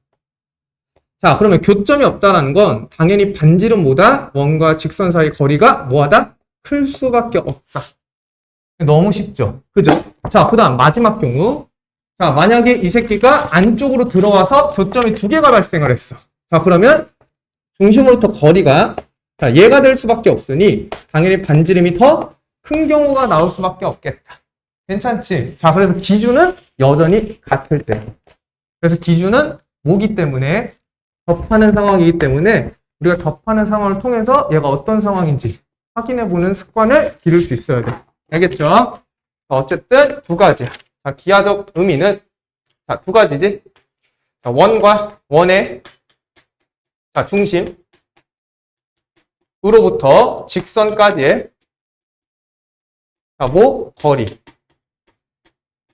자, 그러면 교점이 없다는 건 당연히 반지름보다 원과 직선 사이의 거리가 뭐하다? 클 수밖에 없다. 너무 쉽죠? 그죠? 자, 그 다음 마지막 경우. 자, 만약에 이 새끼가 안쪽으로 들어와서 교점이 두 개가 발생을 했어. 자, 그러면 중심으로부터 거리가 자, 얘가 될 수밖에 없으니 당연히 반지름이 더 큰 경우가 나올 수밖에 없겠다. 괜찮지? 자, 그래서 기준은 여전히 같을 때. 그래서 기준은 뭐기 때문에 접하는 상황이기 때문에 우리가 접하는 상황을 통해서 얘가 어떤 상황인지 확인해보는 습관을 기를 수 있어야 돼. 알겠죠? 어쨌든 두 가지야. 자, 기하적 의미는 자, 두 가지지. 자, 원과 원의 자, 중심으로부터 직선까지의 자, 뭐? 거리.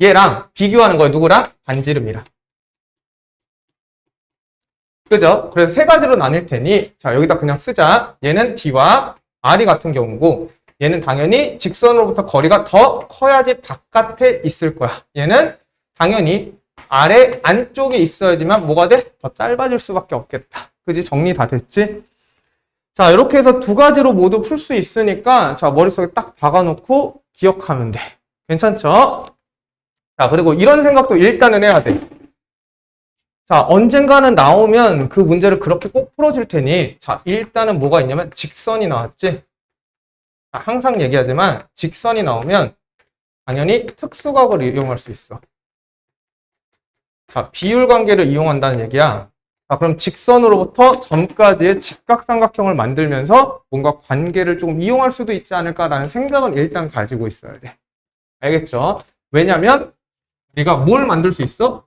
얘랑 비교하는 거야. 누구랑? 반지름이랑. 그죠? 그래서 세 가지로 나뉠 테니 자, 여기다 그냥 쓰자. 얘는 D와 R이 같은 경우고 얘는 당연히 직선으로부터 거리가 더 커야지 바깥에 있을 거야. 얘는 당연히 아래 안쪽에 있어야지만 뭐가 돼? 더 짧아질 수밖에 없겠다. 그지? 정리 다 됐지? 자, 이렇게 해서 두 가지로 모두 풀 수 있으니까 자, 머릿속에 딱 박아놓고 기억하면 돼. 괜찮죠? 자, 그리고 이런 생각도 일단은 해야 돼. 자, 언젠가는 나오면 그 문제를 그렇게 꼭 풀어줄 테니 자, 일단은 뭐가 있냐면 직선이 나왔지? 자, 항상 얘기하지만 직선이 나오면 당연히 특수각을 이용할 수 있어. 자, 비율 관계를 이용한다는 얘기야. 자, 그럼 직선으로부터 점까지의 직각삼각형을 만들면서 뭔가 관계를 조금 이용할 수도 있지 않을까라는 생각은 일단 가지고 있어야 돼. 알겠죠? 왜냐면 우리가 뭘 만들 수 있어?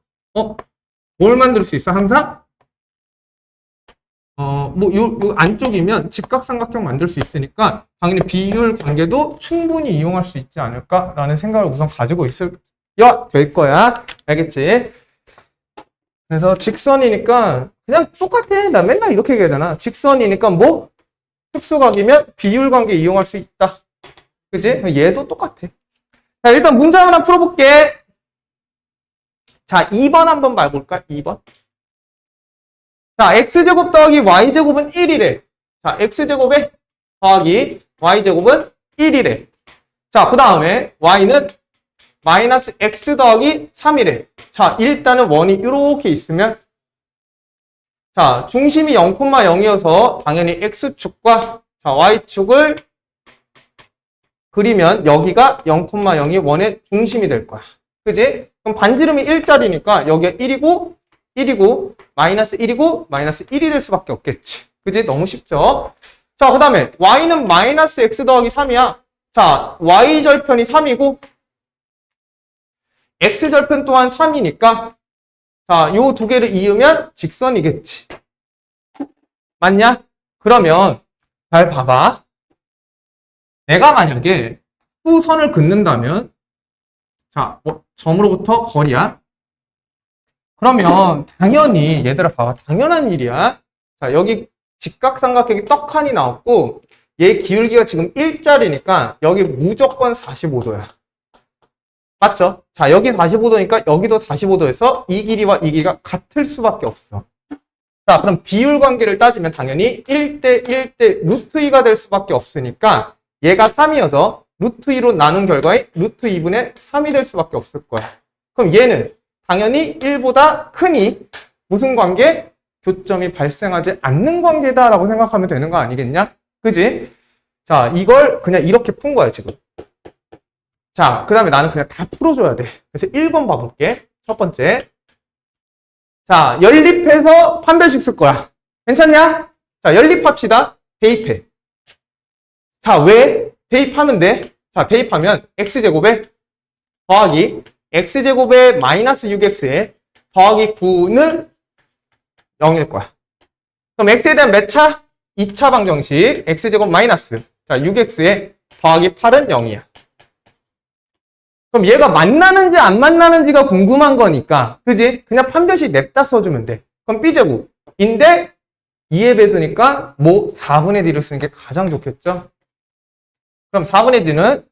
뭘 만들 수 있어? 항상? 요 안쪽이면 직각삼각형 만들 수 있으니까 당연히 비율 관계도 충분히 이용할 수 있지 않을까라는 생각을 우선 가지고 있어야 될 거야. 알겠지? 그래서 직선이니까 그냥 똑같아. 나 맨날 이렇게 얘기하잖아. 직선이니까 뭐? 특수각이면 비율 관계 이용할 수 있다. 그지? 얘도 똑같아. 자, 일단 문제 하나 풀어볼게. 자, 2번 한번 봐볼까? 2번. 자, x제곱 더하기 y제곱은 1이래. 자, x제곱에 더하기 y제곱은 1이래. 자, 그 다음에 y는 마이너스 x 더하기 3이래. 자, 일단은 원이 이렇게 있으면 자, 중심이 0,0이어서 당연히 x축과 자, y축을 그리면 여기가 0,0이 원의 중심이 될 거야. 그지? 그럼 반지름이 1짜리니까 여기가 1이고 마이너스 1이고 마이너스 1이 될 수밖에 없겠지. 그지? 너무 쉽죠? 자, 그 다음에 y는 마이너스 x 더하기 3이야. 자, y절편이 3이고 x절편 또한 3이니까 자, 요 두 개를 이으면 직선이겠지. 맞냐? 그러면 잘 봐봐. 내가 만약에 수선을 긋는다면 자, 점으로부터 거리야. 그러면 당연히 얘들아 봐봐. 당연한 일이야. 자, 여기 직각삼각형이 떡하니 나왔고 얘 기울기가 지금 1짜리니까 여기 무조건 45도야. 맞죠? 자, 여기 45도니까 여기도 45도에서 이 길이와 이 길이가 같을 수밖에 없어. 자, 그럼 비율 관계를 따지면 당연히 1대 1대 루트 2가 될 수밖에 없으니까 얘가 3이어서 루트 2로 나눈 결과에 루트 2분의 3이 될 수밖에 없을 거야. 그럼 얘는 당연히 1보다 크니 무슨 관계? 교점이 발생하지 않는 관계다라고 생각하면 되는 거 아니겠냐? 그지? 자, 이걸 그냥 이렇게 푼 거야, 지금. 자, 그 다음에 나는 그냥 다 풀어줘야 돼. 그래서 1번 봐볼게. 첫 번째. 자, 연립해서 판별식 쓸 거야. 괜찮냐? 자, 연립합시다. 대입해. 자, 왜? 대입하면 돼. 자, 대입하면 x제곱에 더하기 x제곱에 마이너스 6x에 더하기 9는 0일 거야. 그럼 x에 대한 몇 차? 2차 방정식 x제곱 마이너스 자 6x에 더하기 8은 0이야. 그럼 얘가 만나는지 안 만나는지가 궁금한 거니까 그지? 그냥 판별식 냅다 써주면 돼. 그럼 b제곱인데 2의 배수니까 뭐 4분의 d를 쓰는 게 가장 좋겠죠? 그럼 4분의 d는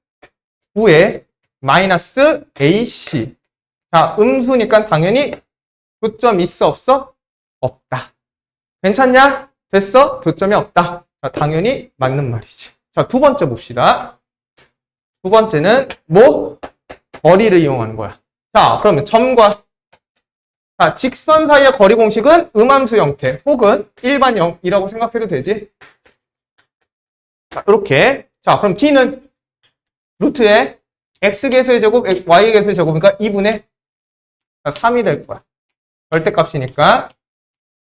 9에 마이너스 ac. 자, 음수니까 당연히 교점 있어 없어? 없다. 괜찮냐? 됐어? 교점이 없다. 자, 당연히 맞는 말이지. 자, 두 번째 봅시다. 두 번째는 뭐? 거리를 이용하는 거야. 자, 그러면 점과 자, 직선 사이의 거리 공식은 음함수 형태 혹은 일반 0이라고 생각해도 되지. 자, 이렇게. 자, 그럼 D는 루트에 X계수의 제곱, Y계수의 제곱이니까 2분의 3이 될 거야. 절대값이니까.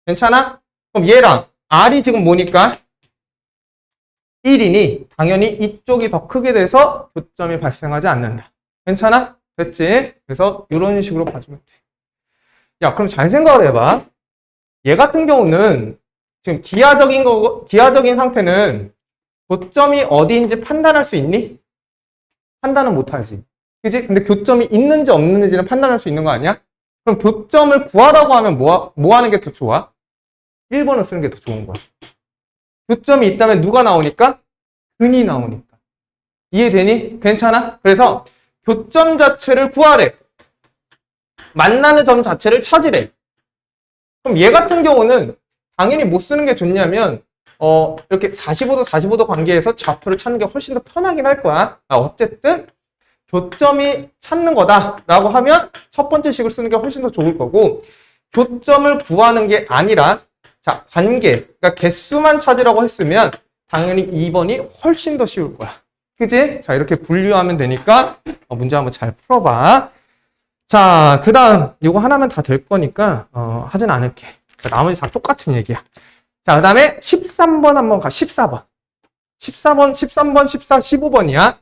괜찮아? 그럼 얘랑 R이 지금 뭐니까? 1이니 당연히 이쪽이 더 크게 돼서 교점이 발생하지 않는다. 괜찮아? 됐지? 그래서 이런 식으로 봐주면 돼. 야, 그럼 잘 생각을 해봐. 얘 같은 경우는 지금 기하적인 상태는 교점이 어디인지 판단할 수 있니? 판단은 못하지. 그지? 근데 교점이 있는지 없는지는 판단할 수 있는 거 아니야? 그럼 교점을 구하라고 하면 뭐 하는 게 더 좋아? 1번을 쓰는 게 더 좋은 거야. 교점이 있다면 누가 나오니까? 근이 나오니까. 이해되니? 괜찮아? 그래서 교점 자체를 구하래. 만나는 점 자체를 찾으래. 그럼 얘 같은 경우는 당연히 못 쓰는 게 좋냐면 이렇게 45도 관계에서 좌표를 찾는 게 훨씬 더 편하긴 할 거야. 어쨌든 교점이 찾는 거다라고 하면 첫 번째 식을 쓰는 게 훨씬 더 좋을 거고, 교점을 구하는 게 아니라 자, 관계, 그러니까 개수만 찾으라고 했으면 당연히 2번이 훨씬 더 쉬울 거야. 그지? 자, 이렇게 분류하면 되니까 문제 한번 잘 풀어봐. 자, 그 다음 이거 하나면 다 될 거니까 하진 않을게. 자, 나머지 다 똑같은 얘기야. 자, 그 다음에 13번 한번 가. 14번. 13번, 14, 15번이야.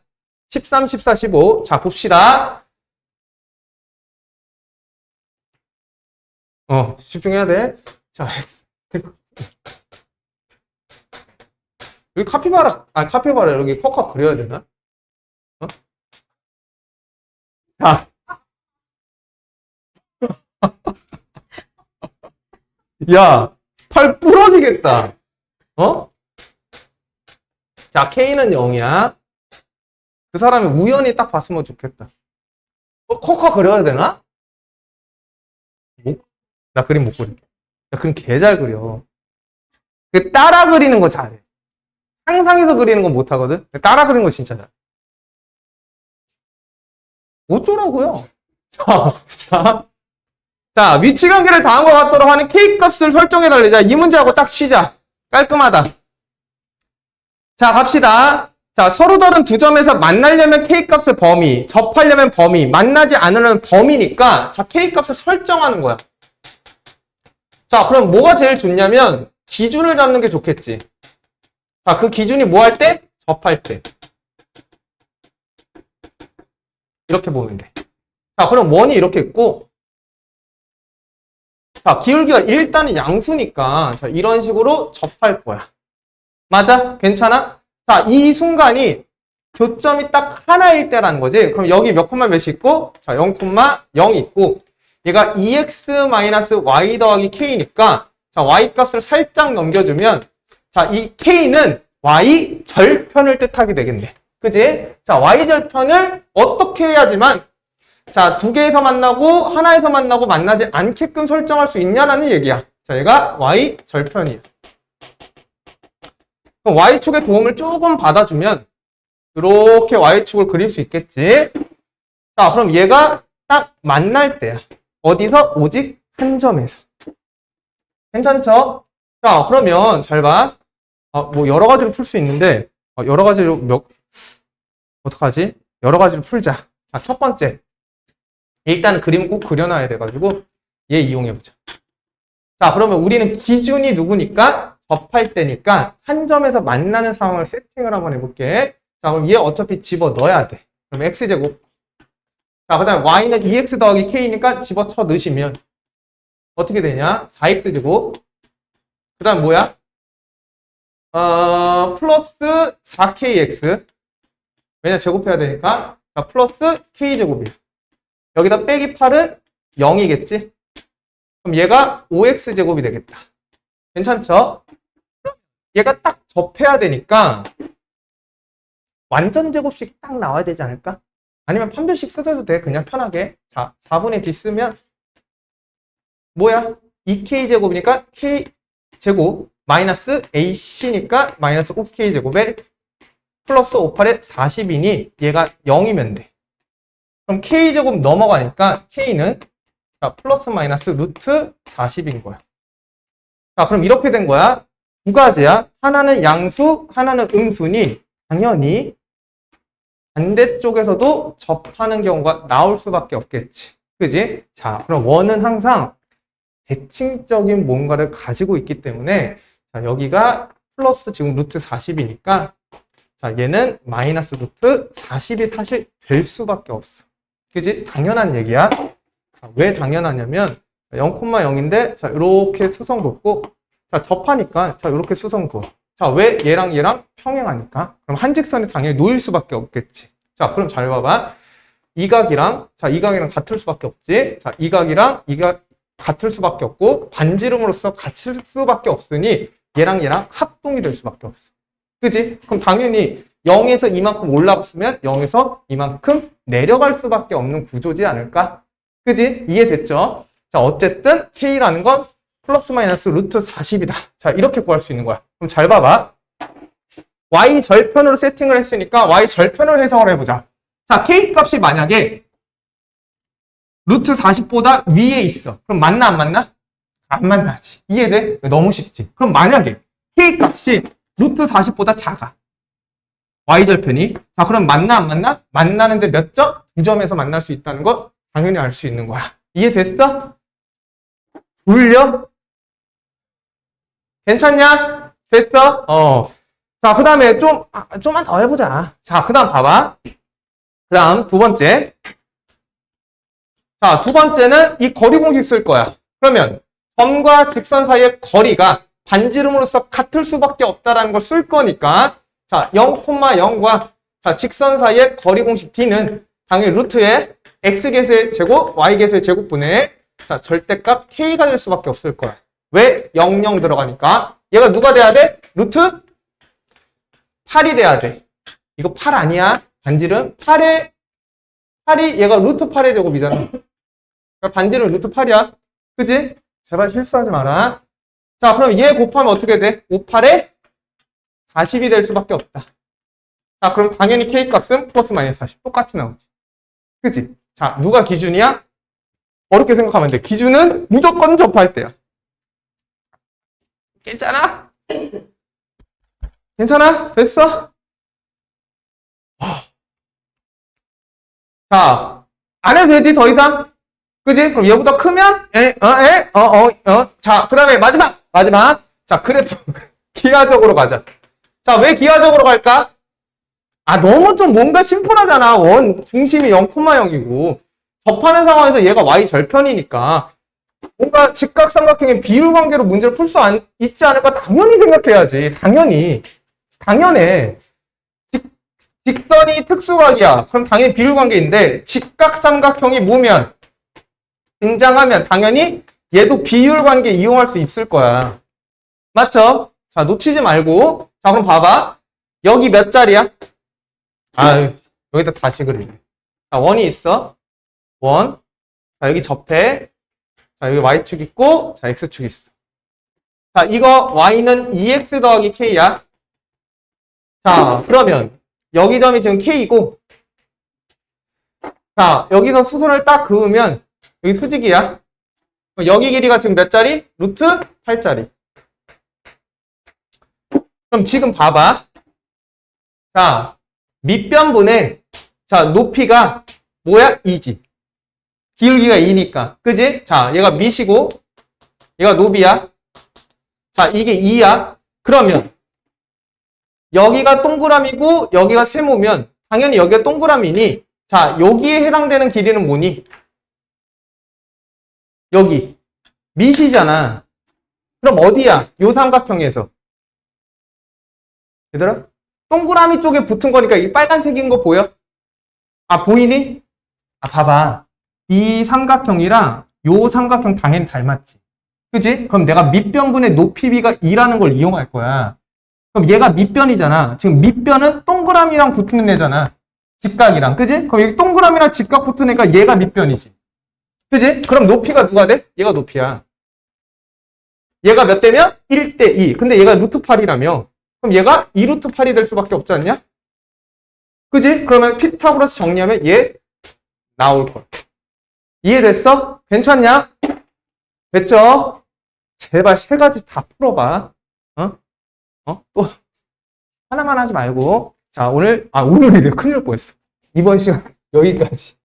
13, 14, 15. 자, 봅시다. 집중해야 돼. 자, 여기 카피바라 여기 콕콕 그려야 되나? 자. 야, 팔 부러지겠다. 자, K는 0이야. 그 사람이 우연히 딱 봤으면 좋겠다. 콕콕 그려야 되나? 나 그림 못 그릴게. 나 그림 개 잘 그려. 그 따라 그리는 거 잘해. 상상해서 그리는 건 못하거든? 따라 그리는 거 진짜 잘해. 어쩌라고요? 자, 위치 관계를 다음과 같도록 하는 K값을 설정해 달리자. 이 문제하고 딱 쉬자. 깔끔하다. 자, 갑시다. 자, 서로 다른 두 점에서 만나려면 K값의 범위, 접하려면 범위, 만나지 않으려면 범위니까 자, K값을 설정하는 거야. 자, 그럼 뭐가 제일 좋냐면 기준을 잡는 게 좋겠지. 자, 그 기준이 뭐 할 때? 접할 때. 이렇게 보면 돼. 자, 그럼 원이 이렇게 있고, 자, 기울기가 일단은 양수니까 자, 이런 식으로 접할 거야. 맞아? 괜찮아? 자, 이 순간이 교점이 딱 하나일 때라는 거지. 그럼 여기 몇 콤마 몇이 있고, 자, 0,0 있고, 얘가 2x-y 더하기 k니까, 자, y 값을 살짝 넘겨주면, 자, 이 k는 y 절편을 뜻하게 되겠네. 그지? 자, y 절편을 어떻게 해야지만, 자, 두 개에서 만나고, 하나에서 만나고, 만나지 않게끔 설정할 수 있냐라는 얘기야. 자, 얘가 y 절편이야. 그럼 y축의 도움을 조금 받아주면, 이렇게 y축을 그릴 수 있겠지? 자, 그럼 얘가 딱 만날 때야. 어디서? 오직 한 점에서. 괜찮죠? 자, 그러면 잘 봐. 뭐 여러 가지로 풀 수 있는데 여러 가지로 어떡하지? 여러 가지로 풀자. 자, 첫 번째. 일단은 그림 꼭 그려놔야 돼가지고 얘 이용해보자. 자, 그러면 우리는 기준이 누구니까? 접할 때니까 한 점에서 만나는 상황을 세팅을 한번 해볼게. 자, 그럼 얘 어차피 집어 넣어야 돼. 그럼 x제곱. 자, 그 다음에 y는 2x 더하기 k니까 집어쳐 넣으시면 어떻게 되냐? 4x제곱. 그 다음 뭐야? 플러스 4kx. 왜냐? 제곱해야 되니까. 자, 플러스 k제곱이야. 여기다 빼기 8은 0이겠지? 그럼 얘가 5x제곱이 되겠다. 괜찮죠? 얘가 딱 접해야 되니까 완전 제곱식 딱 나와야 되지 않을까? 아니면 판별식 쓰셔도 돼. 그냥 편하게. 자, 4분의 d 쓰면 뭐야? 2k제곱이니까 k제곱 마이너스 ac니까 마이너스 5k제곱에 플러스 5, 8에 40이니 얘가 0이면 돼. 그럼 K제곱 넘어가니까 K는 자, 플러스 마이너스 루트 40인 거야. 자, 그럼 이렇게 된 거야. 두 가지야. 하나는 양수, 하나는 음수니 당연히 반대쪽에서도 접하는 경우가 나올 수밖에 없겠지. 그지? 자, 그럼 원은 항상 대칭적인 뭔가를 가지고 있기 때문에 자, 여기가 플러스 지금 루트 40이니까 자, 얘는 마이너스 루트 40이 사실 될 수밖에 없어. 그지? 당연한 얘기야. 자, 왜 당연하냐면 0,0인데 자, 이렇게 수성 긋고 자, 접하니까 자, 이렇게 수성 그어. 자, 왜 얘랑 얘랑 평행하니까? 그럼 한 직선이 당연히 놓일 수밖에 없겠지. 자, 그럼 잘 봐봐. 이 각이랑 자, 이 각이랑 같을 수밖에 없지. 자, 이 각이랑 이 각 같을 수밖에 없고 반지름으로서 같을 수밖에 없으니 얘랑 얘랑 합동이 될 수밖에 없어. 그지? 그럼 당연히 0에서 이만큼 올라갔으면 0에서 이만큼 내려갈 수밖에 없는 구조지 않을까? 그지? 이해됐죠? 자, 어쨌든 K라는 건 플러스 마이너스 루트 40이다. 자, 이렇게 구할 수 있는 거야. 그럼 잘 봐봐. Y 절편으로 세팅을 했으니까 Y 절편을 해석을 해보자. 자, K 값이 만약에 루트 40보다 위에 있어. 그럼 맞나 안 맞나? 안 만나지. 이해돼? 너무 쉽지. 그럼 만약에 K 값이 루트 40보다 작아. Y절편이. 자, 그럼 맞나 안 맞나? 만나는데 몇 점? 2점에서 만날 수 있다는 거 당연히 알 수 있는 거야. 이해됐어? 졸려? 괜찮냐? 됐어? 자, 그 다음에 좀만 더 해보자. 자, 그 다음 봐봐. 그 다음 두 번째. 자, 두 번째는 이 거리 공식 쓸 거야. 그러면 점과 직선 사이의 거리가 반지름으로서 같을 수밖에 없다라는 걸 쓸 거니까 자, 0,0과 자, 직선 사이의 거리 공식 D는 당연히 루트의 X개수의 제곱, Y개수의 제곱분의 자, 절대값 K가 될 수밖에 없을 거야. 왜? 0, 0 들어가니까. 얘가 누가 돼야 돼? 루트 8이 돼야 돼. 이거 8 아니야. 반지름 8이 얘가 루트 8의 제곱이잖아. 그러니까 반지름 루트 8이야. 그지? 제발 실수하지 마라. 자, 그럼 얘 곱하면 어떻게 돼? 5, 8에 40이 될 수밖에 없다. 자, 그럼 당연히 K 값은 플러스 마이너스 40. 똑같이 나오지. 그지? 자, 누가 기준이야? 어렵게 생각하면 돼. 기준은 무조건 접할 때야. 괜찮아? 괜찮아? 됐어? 자, 안 해도 되지, 더 이상? 그지? 그럼 얘보다 크면? 자, 그 다음에 마지막! 자, 그래프. 기하적으로 가자. 자, 왜 기하적으로 갈까? 아, 너무 좀 뭔가 심플하잖아. 원 중심이 0,0이고. 접하는 상황에서 얘가 Y 절편이니까. 뭔가 직각삼각형의 비율 관계로 문제를 풀 수 있지 않을까? 당연히 생각해야지. 당연해. 직선이 특수각이야. 그럼 당연히 비율 관계인데, 직각삼각형이 뭐면? 등장하면 당연히 얘도 비율 관계 이용할 수 있을 거야. 맞죠? 자, 놓치지 말고. 자, 그럼 봐봐. 여기 몇 자리야? 아, 여기다 다시 그리네. 자, 원이 있어. 원. 자, 여기 접해. 자, 여기 Y축 있고, 자, X축 있어. 자, 이거 Y는 2X 더하기 K야. 자, 그러면 여기 점이 지금 K이고, 자, 여기서 수선을 딱 그으면 여기 수직이야. 여기 길이가 지금 몇 자리? 루트 8자리. 그럼 지금 봐봐. 자, 밑변분의 자, 높이가 뭐야? 2지. 기울기가 2니까. 그지? 자, 얘가 밑이고 얘가 높이야. 자, 이게 2야. 그러면 여기가 동그라미고 여기가 세모면 당연히 여기가 동그라미니 자, 여기에 해당되는 길이는 뭐니? 여기. 밑이잖아. 그럼 어디야? 요 삼각형에서. 얘들아? 동그라미 쪽에 붙은 거니까 이 빨간색인 거 보여? 아, 보이니? 아, 봐봐. 이 삼각형이랑 요 삼각형 당연히 닮았지. 그지? 그럼 내가 밑변분의 높이비가 2라는 걸 이용할 거야. 그럼 얘가 밑변이잖아. 지금 밑변은 동그라미랑 붙는 애잖아. 직각이랑. 그지? 그럼 여기 동그라미랑 직각 붙은 애가 얘가 밑변이지. 그지? 그럼 높이가 누가 돼? 얘가 높이야. 얘가 몇 대면? 1대2. 근데 얘가 루트 8이라며. 그럼 얘가 2루트 8이 될 수밖에 없지 않냐? 그지? 그러면 피타고라스 정리하면 얘 나올 거야. 이해됐어? 괜찮냐? 됐죠? 제발 세 가지 다 풀어봐. 또 하나만 하지 말고. 자, 오늘이래. 큰일 날 뻔했어. 이번 시간 여기까지.